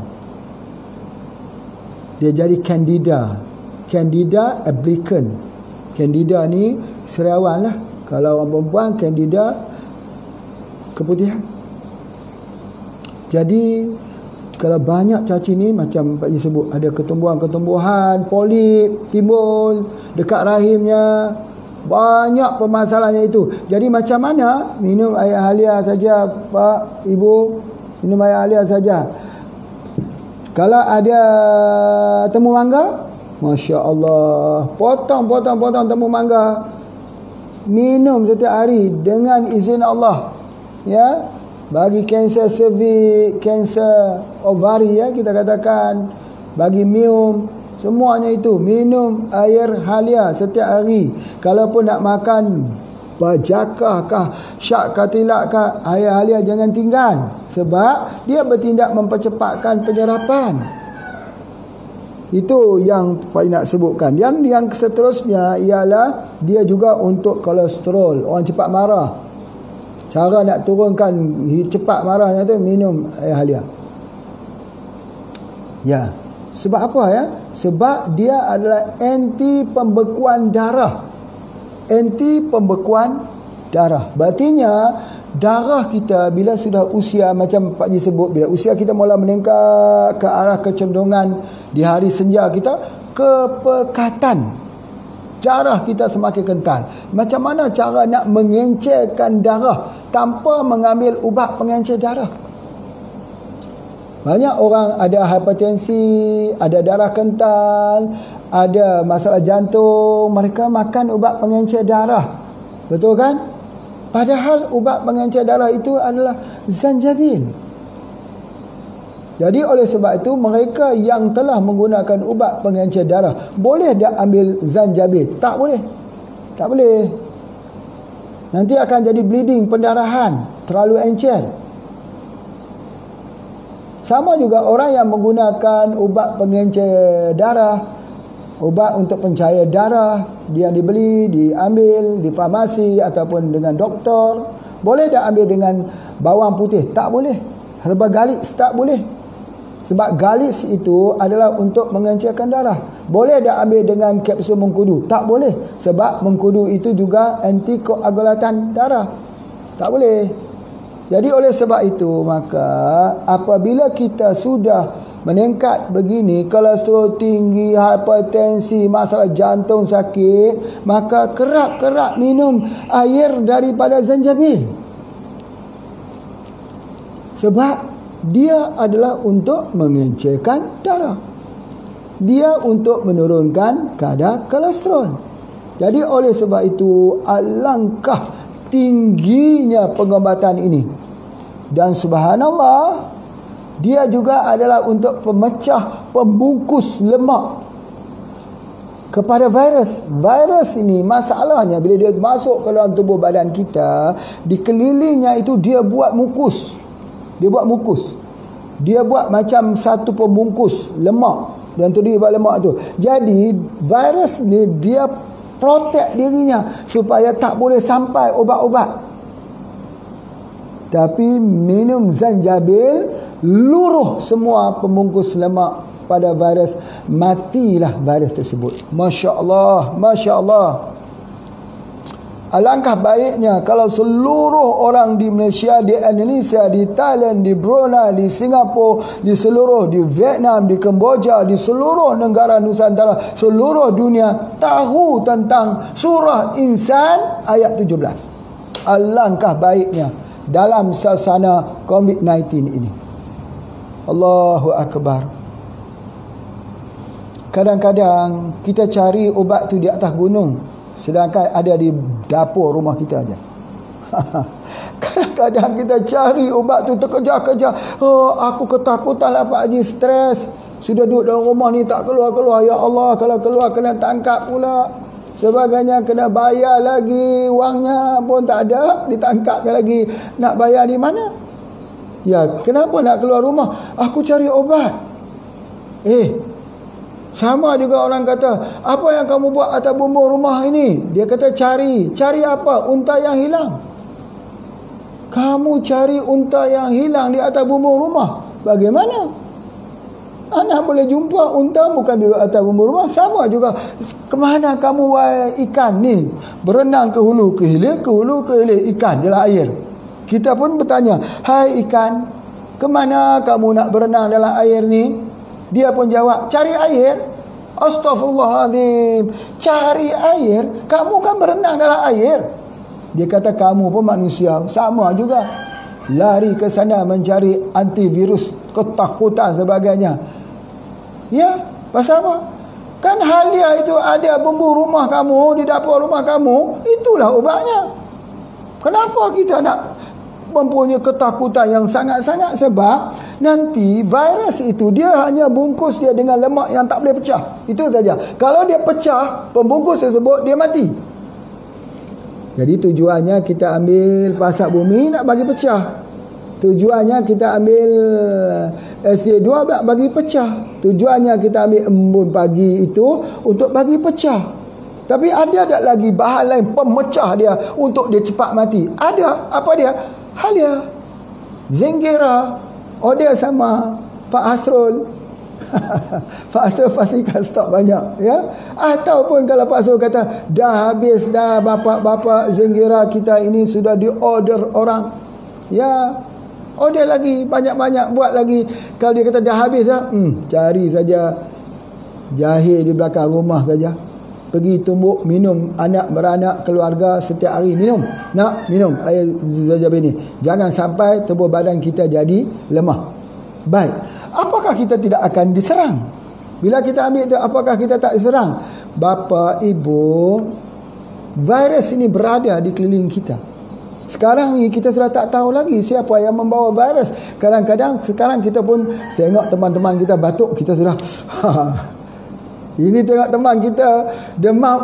Dia jadi candida. Candida albicans. Candida ni seriawan lah. Kalau orang perempuan, candida keputihan. Jadi kalau banyak cacing ni, macam Pak Ji sebut, ada ketumbuhan-ketumbuhan, polip timbul dekat rahimnya, banyak permasalahannya itu. Jadi macam mana? Minum air Halia saja, Pak, Ibu, minum air Halia saja. Kalau ada temu mangga, Masya Allah, potong temu mangga, minum setiap hari dengan izin Allah, ya. Bagi kanser cervix, kanser ovari, ya, kita katakan, bagi miom, semuanya itu minum air Halia setiap hari. Kalaupun nak makan bajakah kah, syak katilak kah, air Halia jangan tinggal, sebab dia bertindak mempercepatkan penyerapan. Itu yang Pak nak sebutkan. Yang seterusnya ialah dia juga untuk kolesterol. Orang cepat marah, cara nak turunkan cepat marahnya tu minum air Halia. Ya. Sebab apa, ya? Sebab dia adalah anti pembekuan darah. Anti pembekuan darah. Berartinya darah kita bila sudah usia, macam Pak Ji sebut, bila usia kita mula meningkat ke arah kecenderungan di hari senja kita, kepekatan darah kita semakin kental. Macam mana cara nak mengencerkan darah tanpa mengambil ubat pengencer darah? Banyak orang ada hipertensi, ada darah kental, ada masalah jantung, mereka makan ubat pengencer darah. Betul kan? Padahal ubat pengencer darah itu adalah zanjabil. Jadi oleh sebab itu, mereka yang telah menggunakan ubat pengencer darah, boleh dia ambil zanjabil? Tak boleh. Tak boleh. Nanti akan jadi bleeding, pendarahan, terlalu encer. Sama juga orang yang menggunakan ubat pengencer darah, ubat untuk pencair darah, dia dibeli, diambil di farmasi ataupun dengan doktor. Boleh tak ambil dengan bawang putih? Tak boleh. Herba galis tak boleh. Sebab galis itu adalah untuk mengencerkan darah. Boleh tak ambil dengan kapsul mengkudu? Tak boleh. Sebab mengkudu itu juga antikoagulatan darah. Tak boleh. Jadi oleh sebab itu, maka apabila kita sudah meningkat begini, kolesterol tinggi, hipertensi, masalah jantung sakit, maka kerap-kerap minum air daripada zanjabil. Sebab dia adalah untuk mengencerkan darah. Dia untuk menurunkan kadar kolesterol. Jadi oleh sebab itu, alangkah tingginya pengobatan ini. Dan subhanallah, dia juga adalah untuk pemecah, pembungkus lemak kepada virus. Virus ini masalahnya bila dia masuk ke dalam tubuh badan kita, di kelilingnya itu dia buat mukus. Dia buat mukus. dia buat macam satu pembungkus lemak, dan tu dia buat lemak tu. Jadi virus ni dia protect dirinya supaya tak boleh sampai ubat-ubat. Tapi minum zanjabil, luruh semua pembungkus lemak pada virus, matilah virus tersebut. Masya Allah, Masya Allah. Alangkah baiknya kalau seluruh orang di Malaysia, di Indonesia, di Thailand, di Brunei, di Singapura, di seluruh, di Vietnam, di Kemboja, di seluruh negara Nusantara, seluruh dunia tahu tentang surah Insan ayat 17. Alangkah baiknya dalam suasana COVID-19 ini. Allahu Akbar. Kadang-kadang kita cari ubat tu di atas gunung, sedangkan ada di dapur rumah kita aja. Kadang-kadang kita cari ubat tu terkejar-kejar. Oh, aku ketakutan lah Pak Haji, stres. Sudah duduk dalam rumah ni tak keluar-keluar. Ya Allah, kalau keluar kena tangkap pula. Sebagainya, kena bayar lagi. Wangnya pun tak ada, ditangkap lagi. Nak bayar di mana? Ya, kenapa nak keluar rumah? Aku cari obat. Sama juga orang kata, apa yang kamu buat atas bumbung rumah ini? Dia kata cari. Cari apa? Unta yang hilang. Kamu cari unta yang hilang di atas bumbung rumah. Bagaimana? Anak boleh jumpa unta bukan di atas bumbung rumah. Sama juga. Kemana kamu ikan ni? Berenang ke hulu ke hilir, ke hulu ke hilir, ikan dalam air. Kita pun bertanya, hai ikan, kemana kamu nak berenang dalam air ni? Dia pun jawab, cari air. Astaghfirullahaladzim. Cari air? Kamu kan berenang dalam air. Dia kata kamu pun manusia, sama juga. Lari ke sana mencari antivirus, ketakutan sebagainya. Ya, pasal apa? Kan halia itu ada bumbu rumah kamu, di dapur rumah kamu. Itulah ubatnya. Kenapa kita nak mempunyai ketakutan yang sangat-sangat? Sebab nanti virus itu dia hanya bungkus dia dengan lemak yang tak boleh pecah. Itu saja. Kalau dia pecah pembungkus tersebut, dia mati. Jadi tujuannya kita ambil pasak bumi nak bagi pecah. Tujuannya kita ambil SC2 nak bagi pecah. Tujuannya kita ambil embun pagi itu untuk bagi pecah. Tapi ada tak lagi bahan lain pemecah dia untuk dia cepat mati? Ada. Apa dia? Halia, Zengira. Oh, dia sama Pak Hasrul. Pak Hasrul pastikan stok banyak, ya. Ataupun kalau Pak Hasrul kata dah habis dah bapak-bapak, Zengira kita ini sudah diorder orang, ya, order lagi banyak-banyak, buat lagi. Kalau dia kata dah habis dah, cari saja jahe di belakang rumah saja. Pergi tumbuk, minum, anak beranak, keluarga setiap hari minum. Nak minum air zanjabil ni. Jangan sampai tubuh badan kita jadi lemah. Baik. Apakah kita tidak akan diserang? Bila kita ambil itu, apakah kita tak diserang? Bapa, ibu, virus ini berada di keliling kita. Sekarang ni kita sudah tak tahu lagi siapa yang membawa virus. Kadang-kadang sekarang kita pun tengok teman-teman kita batuk, kita sudah ini tengok teman kita demam,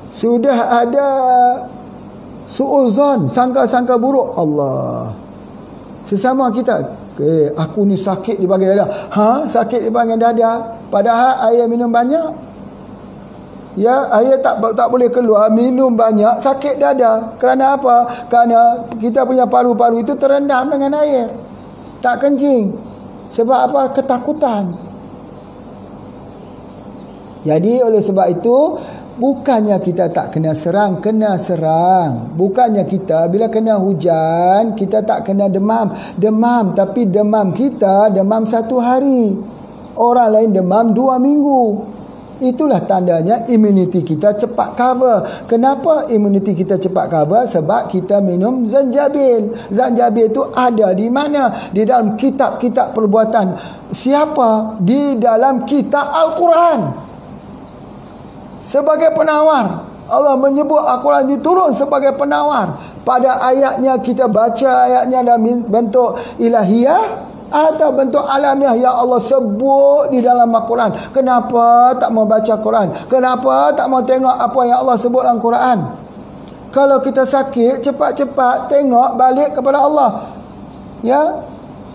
sudah ada suuzon, sangka-sangka buruk. Allah, sesama kita, aku ni sakit di bahagian dada. Sakit di bahagian dada, padahal air minum banyak. Ya, air tak boleh keluar, minum banyak, sakit dada. Kerana apa? Kerana kita punya paru-paru itu terendam dengan air, tak kencing. Sebab apa? Ketakutan. Jadi oleh sebab itu, bukannya kita tak kena serang, kena serang. Bukannya kita bila kena hujan kita tak kena demam. Tapi demam kita demam 1 hari, orang lain demam 2 minggu. Itulah tandanya imuniti kita cepat cover. Kenapa imuniti kita cepat cover? Sebab kita minum zanjabil. Zanjabil itu ada di mana? Di dalam kitab-kitab perbuatan. Siapa? Di dalam kitab Al-Quran. Sebagai penawar. Allah menyebut Al-Quran diturun sebagai penawar. Pada ayatnya kita baca ayatnya dalam bentuk ilahiyah atau bentuk alamiah yang Allah sebut di dalam Al-Quran. Kenapa tak mau baca Quran? Kenapa tak mau tengok apa yang Allah sebut dalam Quran? Kalau kita sakit, cepat-cepat tengok balik kepada Allah. Ya,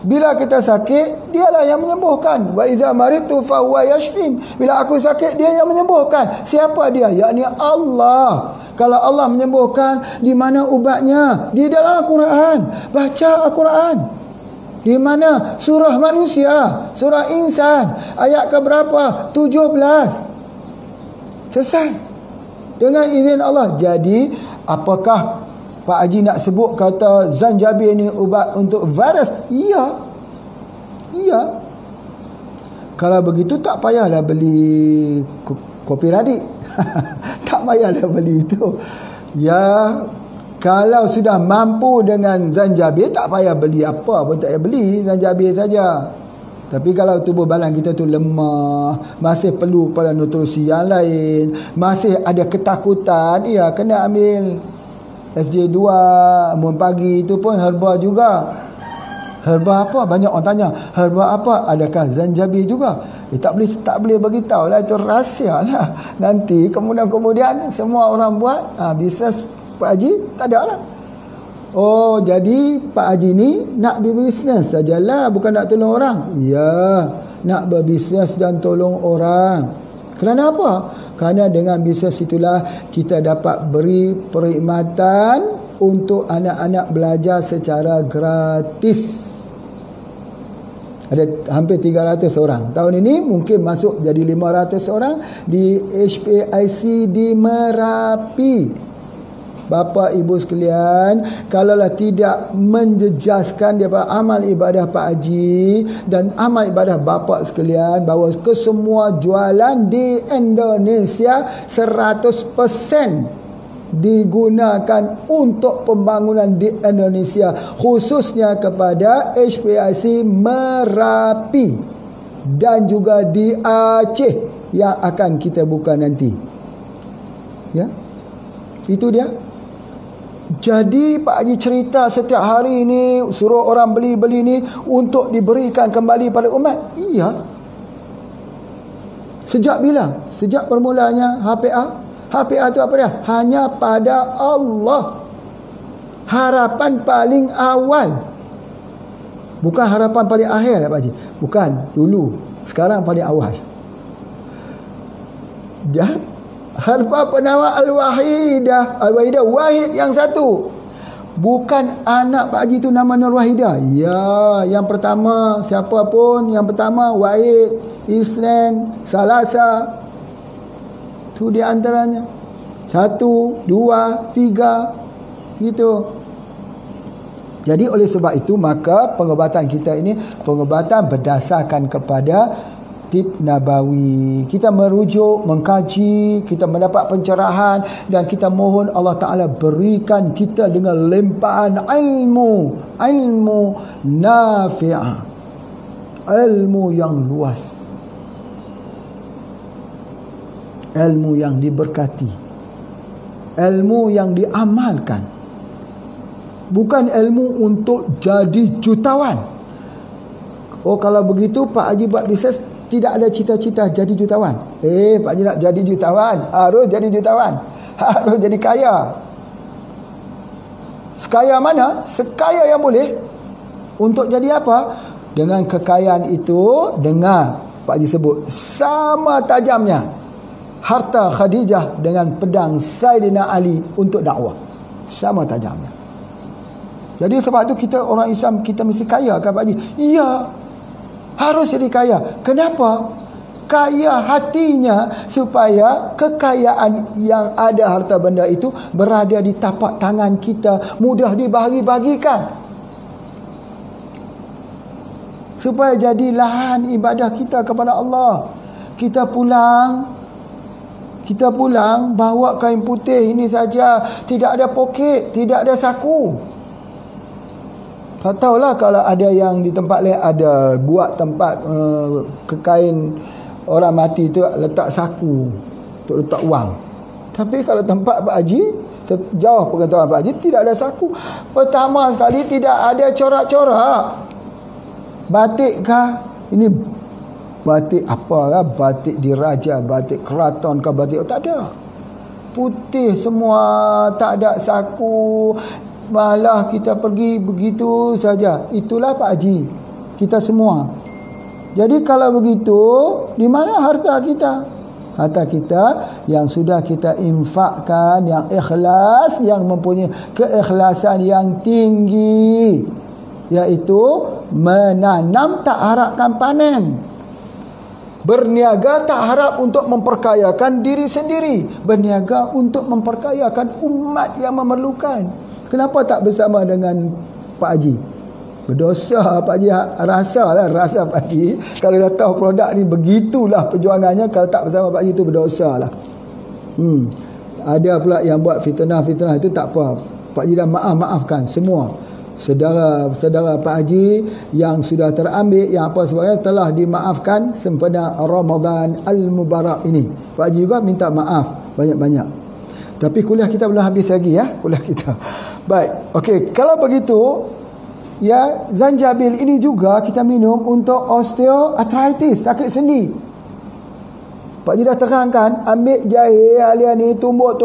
Bila kita sakit, dialah yang menyembuhkan. Wa idza maridtu fa huwa yashfin. Bila aku sakit, dia yang menyembuhkan. Siapa dia? Yakni Allah. Kalau Allah menyembuhkan, di mana ubatnya? Di dalam Al-Quran. Baca Al-Quran. Di mana? Surah manusia, surah insan, ayat ke berapa? 17. Selesai. Dengan izin Allah. Jadi, apakah Pak Haji nak sebut kata zanjabil ni ubat untuk virus? Ya. Ya. Kalau begitu tak payahlah beli kopi radik. Tak payahlah beli itu. Ya, kalau sudah mampu dengan zanjabil, tak payah beli apa pun, tak payah beli zanjabil saja. Tapi kalau tubuh badan kita tu lemah, masih perlu pada nutrisi yang lain, masih ada ketakutan, ya kena ambil SJ2 bangun pagi, itu pun herba juga. Herba apa? Banyak orang tanya, herba apa? Adakah zanjabil juga? Tak boleh beritahu lah, itu rahsia lah. Nanti kemudian semua orang buat, bisnes Pak Haji tak ada lah. Oh, jadi Pak Haji ni nak berbisnes sajalah, bukan nak tolong orang. Ya, nak berbisnes dan tolong orang. Kerana apa? Kerana dengan bisnes itulah kita dapat beri perkhidmatan untuk anak-anak belajar secara gratis. Ada hampir 300 orang. Tahun ini mungkin masuk jadi 500 orang di HPIC di Merapi. Bapa ibu sekalian, kalaulah tidak menjejaskan daripada amal ibadah Pak Haji dan amal ibadah bapa sekalian, bahawa kesemua jualan di Indonesia 100% digunakan untuk pembangunan di Indonesia, khususnya kepada HPIC Merapi dan juga di Aceh yang akan kita buka nanti. Ya, itu dia. Jadi Pak Haji cerita setiap hari ni, suruh orang beli-beli ni untuk diberikan kembali pada umat. Iya. Sejak bila? Sejak permulaannya HPA. HPA itu apa dia? Hanya pada Allah. Harapan paling awal. Bukan harapan paling akhir Pak Haji. Bukan, dulu. Sekarang paling awal. Dia harfa penama Al-Wahidah. Al-Wahidah, Wahid yang satu. Bukan anak Pak Haji tu nama Nur Wahidah. Ya, yang pertama, siapa pun yang pertama Wahid, Isnan, Salasa. Tu di antaranya. 1, 2, 3. Gitu. Jadi oleh sebab itu, maka pengobatan kita ini pengobatan berdasarkan kepada tip Nabawi. Kita merujuk, mengkaji, kita mendapat pencerahan dan kita mohon Allah Ta'ala berikan kita dengan limpahan ilmu nafi'ah, ilmu yang luas, ilmu yang diberkati, ilmu yang diamalkan, bukan ilmu untuk jadi jutawan. Oh, kalau begitu Pak Haji buat bisnes tidak ada cita-cita jadi jutawan. Pak Haji nak jadi jutawan, harus jadi jutawan, harus jadi kaya. Sekaya mana? Sekaya yang boleh. Untuk jadi apa? Dengan kekayaan itu, dengar Pak Haji sebut, sama tajamnya harta Khadijah dengan pedang Saidina Ali untuk dakwah. Sama tajamnya. Jadi sebab itu kita orang Islam, kita mesti kaya kan Pak Haji? Iya. Harus jadi kaya. Kenapa? Kaya hatinya supaya kekayaan yang ada harta benda itu berada di tapak tangan kita, mudah dibahagi-bagikan. Supaya jadi lahan ibadah kita kepada Allah. Kita pulang bawa kain putih ini saja, tidak ada poket, tidak ada saku. Tak tahulah kalau ada yang di tempat lain ada buat tempat kain orang mati tu letak saku untuk letak wang. Tapi kalau tempat Pak Haji, jauh perkataan Pak Haji, tidak ada saku. Pertama sekali tidak ada corak-corak. Batik kah? Ini batik apa lah? Batik diraja, batik keraton kah, batik tak ada. Putih semua, tak ada saku. Malah kita pergi begitu saja. Itulah Pak Haji. kita semua. Jadi kalau begitu, di mana harta kita? Harta kita yang sudah kita infakkan, yang ikhlas, yang mempunyai keikhlasan yang tinggi, iaitu menanam tak harapkan panen, berniaga tak harap untuk memperkayakan diri sendiri, berniaga untuk memperkayakan umat yang memerlukan. Kenapa tak bersama dengan Pak Haji? Berdosa Pak Haji, rasa Pak Haji kalau dah tahu produk ni begitulah perjuangannya, kalau tak bersama Pak Haji tu berdosa lah. Ada pula yang buat fitnah-fitnah, itu tak apa. Pak Haji dah maafkan semua saudara Pak Haji yang sudah terambil, yang apa sebabnya telah dimaafkan sempena Ramadan Al-Mubarak ini. Pak Haji juga minta maaf banyak-banyak. Tapi kuliah kita belum habis lagi ya, kuliah kita. Baik, okey, kalau begitu ya, zanjabil ini juga kita minum untuk osteoarthritis, sakit sendi. Pak Haji dah terangkan, ambil jahe halian ni, tumbuk,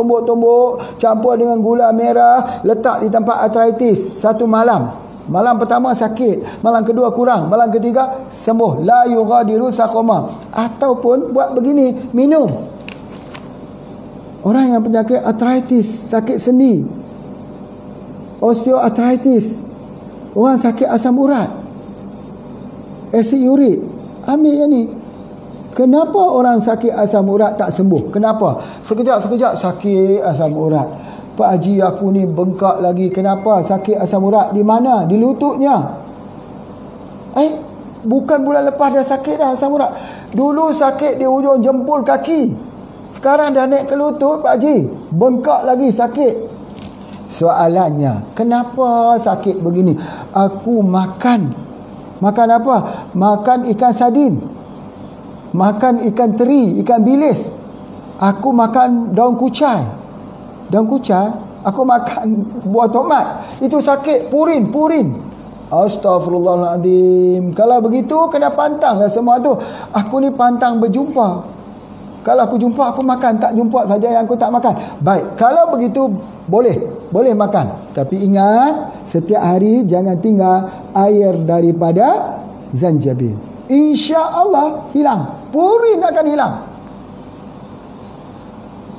campur dengan gula merah, letak di tempat arthritis satu malam. Malam pertama sakit, malam kedua kurang, malam ketiga sembuh. La yughadiru saqama. Ataupun buat begini, minum. Orang yang penyakit arthritis, sakit sendi, osteoarthritis, orang sakit asam urat, asid urik, ambil yang ni. Kenapa orang sakit asam urat tak sembuh? Kenapa? Sekejap sakit asam urat. Pak Haji, aku ni bengkak lagi. Kenapa? Sakit asam urat di mana? Di lututnya. Bukan bulan lepas dah sakit dah asam urat. Dulu sakit di hujung jempol kaki, sekarang dah naik ke lutut Pak Haji, bengkak lagi sakit. Soalannya, kenapa sakit begini? Aku makan apa? Makan ikan sardin, makan ikan teri, ikan bilis. Aku makan daun kucai, aku makan buah tomat. Itu sakit purin. Astaghfirullahaladzim. Kalau begitu kena pantanglah semua tu. Aku ni pantang berjumpa. Kalau aku jumpa, aku makan. Tak jumpa saja yang aku tak makan. Baik, kalau begitu boleh makan. Tapi ingat, setiap hari jangan tinggal air daripada zanjabil. InsyaAllah hilang. Purin akan hilang.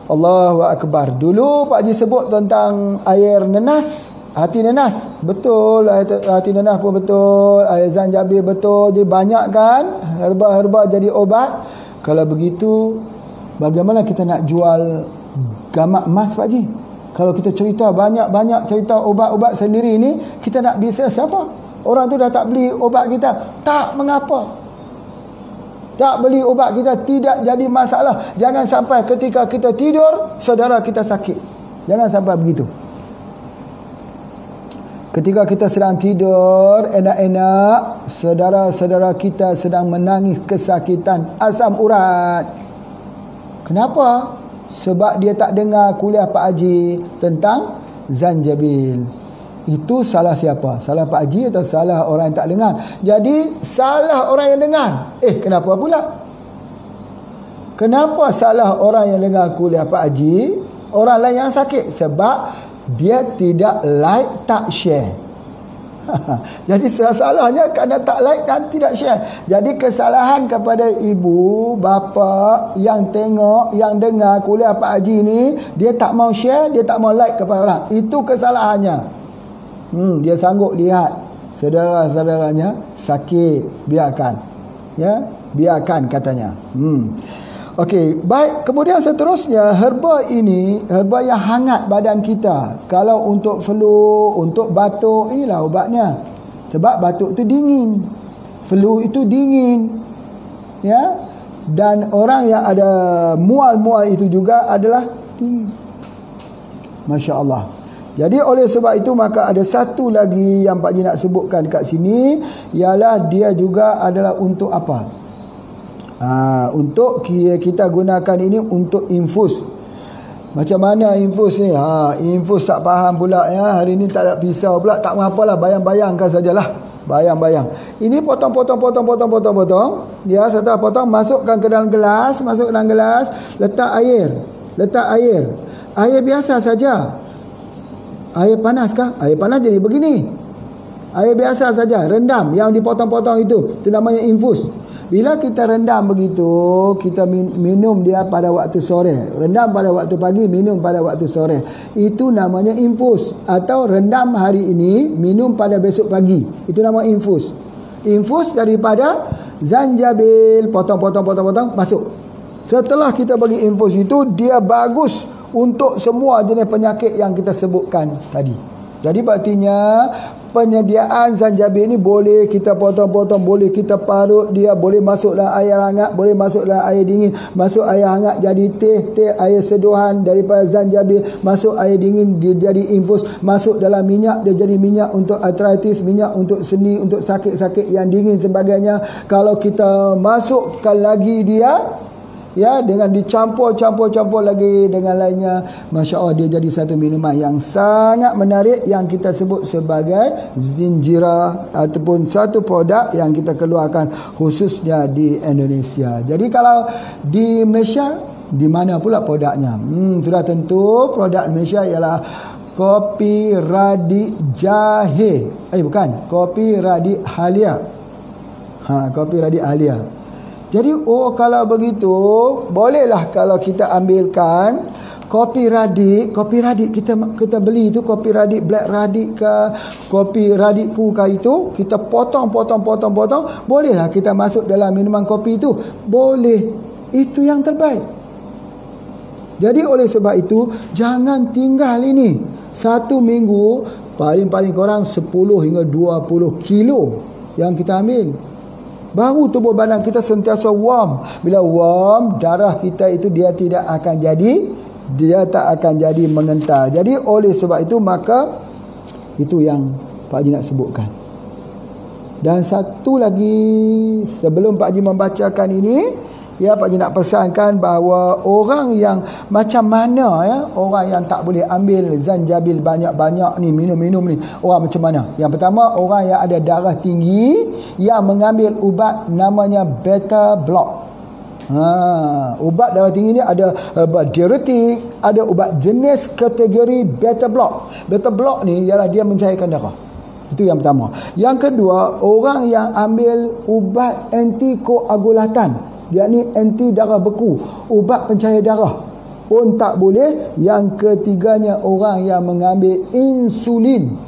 Allahu Akbar. Dulu Pak Haji sebut tentang air nenas, hati nenas. Betul, hati nenas pun betul, air zanjabil betul. Jadi banyak kan herba-herba jadi obat. Kalau begitu, bagaimana kita nak jual gamak emas Pak Haji? Kalau kita cerita banyak cerita obat-obat sendiri ni, kita nak bisnes siapa? Orang tu dah tak beli obat kita. Tak mengapa. Tak beli obat kita tidak jadi masalah. Jangan sampai ketika kita tidur, saudara kita sakit. Jangan sampai begitu. Ketika kita sedang tidur enak-enak, saudara-saudara kita sedang menangis kesakitan asam urat. Kenapa? Sebab dia tak dengar kuliah Pak Haji tentang zanjabil. Itu salah siapa? Salah Pak Haji atau salah orang yang tak dengar? Jadi salah orang yang dengar. Kenapa pula? Kenapa salah orang yang dengar kuliah Pak Haji, orang lain yang sakit? Sebab dia tidak like, tak share. Jadi salahnya kerana tak like dan tidak share. Jadi kesalahan kepada ibu, bapa yang tengok, yang dengar kuliah Pak Haji ni, dia tak mau share, dia tak mau like kepada orang. Itu kesalahannya. Dia sanggup lihat saudara-saudaranya sakit, biarkan. Ya, biarkan katanya. Okey, baik. Kemudian seterusnya, herba ini, herba yang hangat badan kita. Kalau untuk flu, untuk batuk, inilah ubatnya. Sebab batuk itu dingin, flu itu dingin. Ya. Dan orang yang ada mual-mual itu juga adalah dingin. Masya-Allah. Jadi oleh sebab itu, maka ada satu lagi yang Pak Haji nak sebutkan dekat sini, ialah dia juga adalah untuk apa? Untuk kita gunakan ini untuk infus. Macam mana infus ni? Infus tak faham pula ya. Hari ni tak ada pisau pula. Tak mengapalah, bayang-bayangkan sajalah. Bayang-bayang. Ini potong. Ya, setelah potong, masukkan ke dalam gelas, letak air. Air biasa saja. Air panas kah? Air panas jadi begini. Air biasa saja, rendam yang dipotong-potong itu namanya infus. Bila kita rendam begitu, kita minum dia pada waktu sore. Rendam pada waktu pagi, minum pada waktu sore. Itu namanya infus. Atau rendam hari ini, minum pada besok pagi. Itu nama infus. Infus daripada zanjabil, potong, masuk. Setelah kita bagi infus itu, dia bagus untuk semua jenis penyakit yang kita sebutkan tadi. Jadi berartinya penyediaan zanjabil ini boleh kita potong-potong, boleh kita parut dia, boleh masuk dalam air hangat, boleh masuk dalam air dingin, masuk air hangat jadi teh air seduhan daripada zanjabil, masuk air dingin dia jadi infus, masuk dalam minyak dia jadi minyak untuk arthritis, minyak untuk sendi, untuk sakit-sakit yang dingin sebagainya. Kalau kita masukkan lagi dia dengan dicampur lagi dengan lainnya, Masya Allah, dia jadi satu minuman yang sangat menarik yang kita sebut sebagai zinjira, ataupun satu produk yang kita keluarkan khususnya di Indonesia. Jadi kalau di Malaysia, di mana pula produknya? Sudah tentu produk Malaysia ialah kopi radik jahe. Bukan, kopi radik halia. Kopi radik halia. Jadi kalau begitu, bolehlah kalau kita ambilkan kopi radik kita beli itu kopi radik black radik ke kopi radik puka itu, kita potong, bolehlah kita masuk dalam minuman kopi itu. Boleh. Itu yang terbaik. Jadi oleh sebab itu, jangan tinggal ini. Satu minggu paling korang 10 hingga 20 kilo yang kita ambil. Baru tubuh badan kita sentiasa warm. Bila warm, darah kita itu dia tak akan jadi mengental. Jadi oleh sebab itu, maka itu yang Pak Haji nak sebutkan. Dan satu lagi, sebelum Pak Haji membacakan ini, Pak Haji nak pesankan bahawa orang yang macam mana orang yang tak boleh ambil zanjabil banyak-banyak ni, minum ni, orang macam mana? Yang pertama, orang yang ada darah tinggi yang mengambil ubat namanya beta block. Ubat darah tinggi ni ada ubat diuretik, ada ubat jenis kategori beta block. Beta block ni ialah dia mencairkan darah. Itu yang pertama. Yang kedua, orang yang ambil ubat antikoagulatan, yakni anti darah beku, ubat pencair darah pun tak boleh. Yang ketiganya, orang yang mengambil insulin.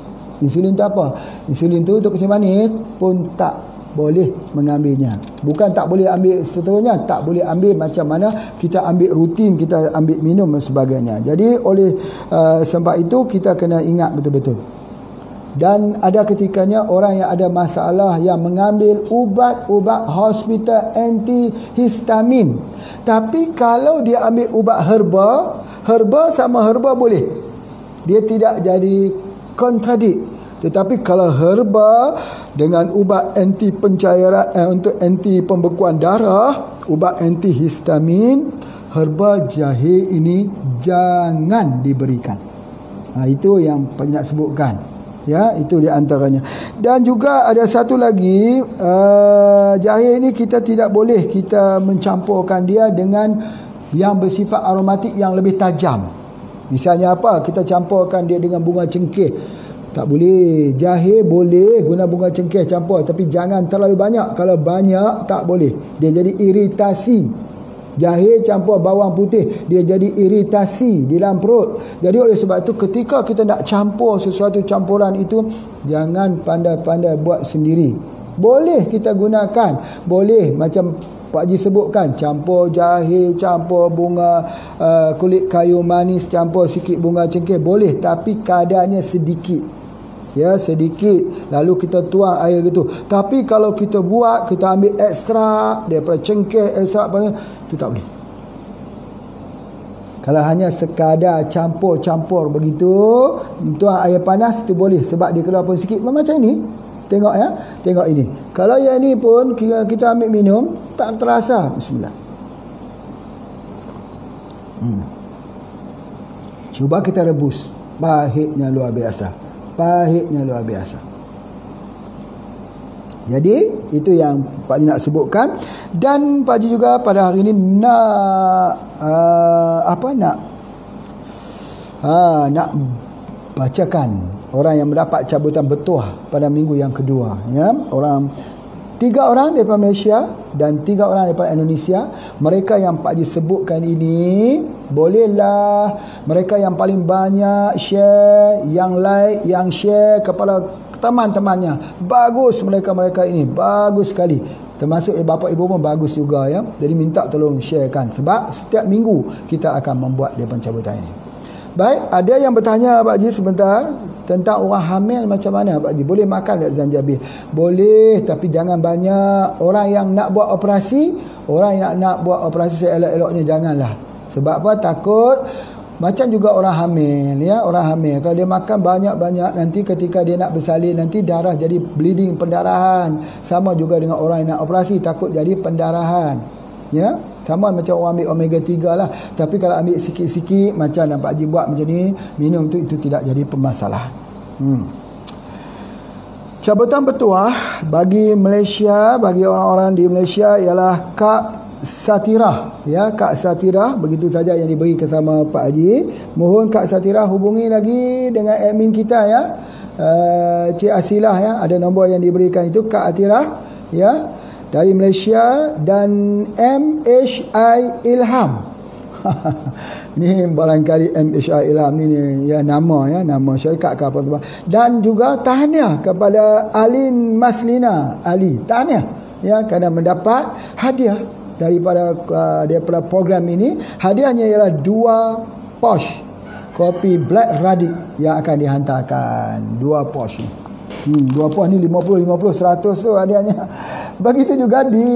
Insulin tu apa? Insulin tu untuk kencing manis pun tak boleh mengambilnya. Bukan tak boleh ambil seterusnya, tak boleh ambil macam mana kita ambil rutin, kita ambil minum dan sebagainya. Jadi oleh sebab itu kita kena ingat betul-betul. Dan ada ketikanya orang yang ada masalah yang mengambil ubat-ubat hospital antihistamin. Tapi kalau dia ambil ubat herba sama herba boleh. Dia tidak jadi kontradik. Tetapi kalau herba dengan ubat anti pencairan untuk anti pembekuan darah, ubat antihistamin, herba jahe ini jangan diberikan. Itu yang Pak nak sebutkan. Itu di antaranya. Dan juga ada satu lagi, jahe ini kita tidak boleh kita mencampurkan dia dengan yang bersifat aromatik yang lebih tajam. Misalnya apa? Kita campurkan dia dengan bunga cengkeh. Tak boleh. Jahe boleh guna bunga cengkeh campur, tapi jangan terlalu banyak. Kalau banyak tak boleh. Dia jadi iritasi. Jahe campur bawang putih, dia jadi iritasi di dalam perut. Jadi oleh sebab itu, ketika kita nak campur sesuatu campuran itu, jangan pandai-pandai buat sendiri. Boleh kita gunakan, boleh macam Pak Haji sebutkan, campur jahe, campur bunga kulit kayu manis, campur sikit bunga cengkeh, boleh, tapi kadarnya sedikit. Sedikit, lalu kita tuang air gitu. Tapi kalau kita buat, kita ambil ekstrak daripada cengkeh, ekstrak apa, itu tak boleh. Kalau hanya sekadar campur-campur begitu, tuang air panas, itu boleh, sebab dia keluar pun sikit. Macam ini, tengok tengok ini. Kalau yang ini pun kita ambil minum, tak terasa. Bismillah. Cuba kita rebus, pahitnya luar biasa. Jadi itu yang Pak Haji nak sebutkan. Dan Pak Haji juga pada hari ini nak bacakan orang yang mendapat cabutan bertuah pada minggu yang kedua, ya. 3 orang daripada Malaysia dan 3 orang daripada Indonesia. Mereka yang Pak Haji sebutkan ini, bolehlah mereka yang paling banyak share, yang like, yang share kepada teman-temannya. Bagus mereka ini, bagus sekali. Termasuk bapa ibu pun bagus juga, ya. Jadi minta tolong sharekan, sebab setiap minggu kita akan membuat dia pencabutan ini. Baik, ada yang bertanya Pak Haji sebentar tentang orang hamil macam mana Pak Haji? Boleh makan tak zanjabil? Boleh, tapi jangan banyak. Orang yang nak buat operasi, nak buat operasi seelok-eloknya janganlah. Sebab apa? Takut macam juga orang hamil, ya. Orang hamil kalau dia makan banyak-banyak, nanti ketika dia nak bersalin, nanti darah jadi bleeding, pendarahan. Sama juga dengan orang yang nak operasi, takut jadi pendarahan, ya. Sama macam orang ambil omega 3 lah. Tapi kalau ambil sikit-sikit macam Pak Haji buat macam ni, minum tu, itu tidak jadi permasalahan. Cabutan bertuah bagi Malaysia, bagi orang-orang di Malaysia ialah Kak Satirah, ya. Kak Satirah, begitu saja yang diberi bersama Pak Haji. Mohon Kak Satirah hubungi lagi dengan admin kita, ya. Cik Asilah, ya. Ada nombor yang diberikan itu, Kak Satirah, ya, dari Malaysia, dan MHI Ilham. Ni barangkali MHI Ilham ni ya, nama syarikat ke apa. Dan juga tahniah kepada Alin Maslina Ali, tahniah, ya, kerana mendapat hadiah daripada program ini. Hadiahnya ialah 2 pouch kopi Black Radik yang akan dihantarkan. 2 pouch ni. 2 pouch ni 50, 100 tu hadiahnya. Begitu juga di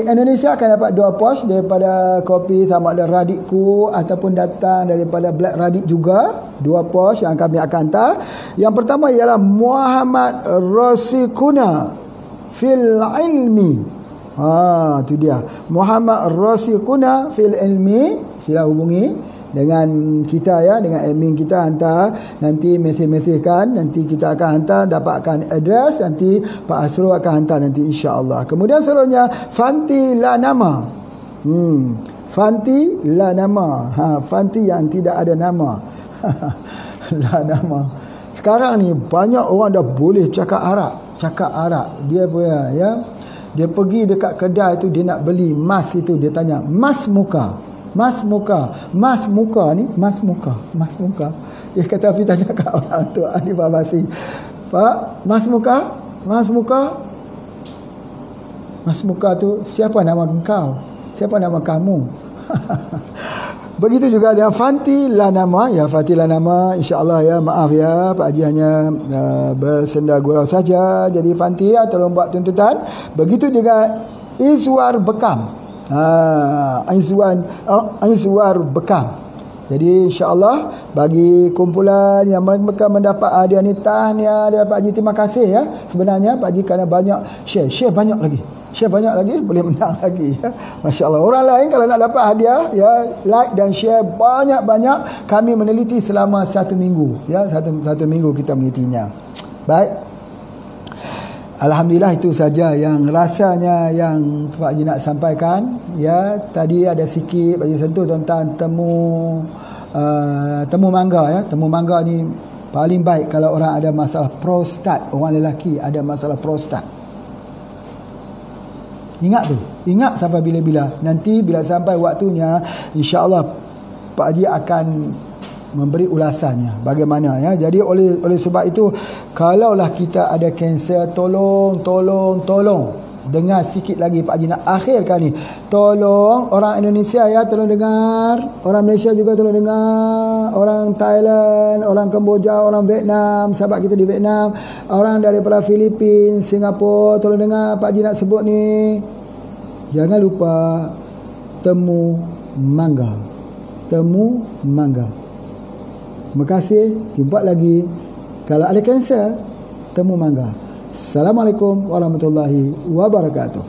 Indonesia akan dapat 2 pouch daripada kopi sama ada Radikku ataupun datang daripada Black Radik juga. 2 pouch yang kami akan hantar. Yang pertama ialah Muhammad Rasikuna fil ilmi. Tu dia. Muhammad Rasikuna fil ilmi. Sila hubungi dengan kita, ya, dengan admin kita, hantar nanti mesej-mesejkan, nanti kita akan hantar, dapatkan address, nanti Pak Asrul akan hantar nanti insya-Allah. Kemudian selanjutnya Fanti Lanama. Fanti Lanama. Fanti yang tidak ada nama. Lanama. Sekarang ni banyak orang dah boleh cakap Arab. Dia punya, ya. Dia pergi dekat kedai tu, dia nak beli mas itu, dia tanya, "Mas muka." Mas muka ni, mas muka. Dia kata, pergi tanya kat orang tu, ahli farmasi, "Pak, mas muka tu siapa nama engkau? Siapa nama kamu?" Begitu juga dengan Fanti Lanama, ya. Fanti Lanama, insya-Allah, ya. Maaf, ya, Pak Haji hanya bersenda gurau saja. Jadi Fanti, ya, tolong buat tuntutan. Begitu juga Izwar Bekam. Izwar Bekam. Jadi insya-Allah bagi kumpulan yang mereka mendapat hadiah ni, tahniah dia Pak Haji, terima kasih, ya. Sebenarnya Pak Haji kerana banyak share banyak lagi boleh menang lagi, ya. Masya-Allah. Orang lain kalau nak dapat hadiah, ya, like dan share banyak-banyak. Kami meneliti selama 1 minggu, ya. Satu minggu kita menelitinya. Baik. Alhamdulillah, itu saja yang rasanya yang Pak Haji nak sampaikan, ya. Tadi ada sikit Pak Haji sentuh tentang temu mangga, ya. Temu mangga ni paling baik kalau orang ada masalah prostat, orang lelaki ada masalah prostat. Ingat sampai bila-bila. Nanti bila sampai waktunya, insya-Allah Pak Haji akan memberi ulasannya bagaimana, ya. Jadi oleh sebab itu, kalaulah kita ada kanser, tolong dengar sikit lagi Pak Haji nak akhirkan ni. Tolong orang Indonesia, ya, tolong dengar. Orang Malaysia juga tolong dengar. Orang Thailand, orang Kemboja, orang Vietnam, sahabat kita di Vietnam, orang daripada Filipina, Singapura, tolong dengar Pak Haji nak sebut ni. Jangan lupa temu mangga. Terima kasih. Jumpa lagi. Kalau ada kanser, temu mangga. Assalamualaikum warahmatullahi wabarakatuh.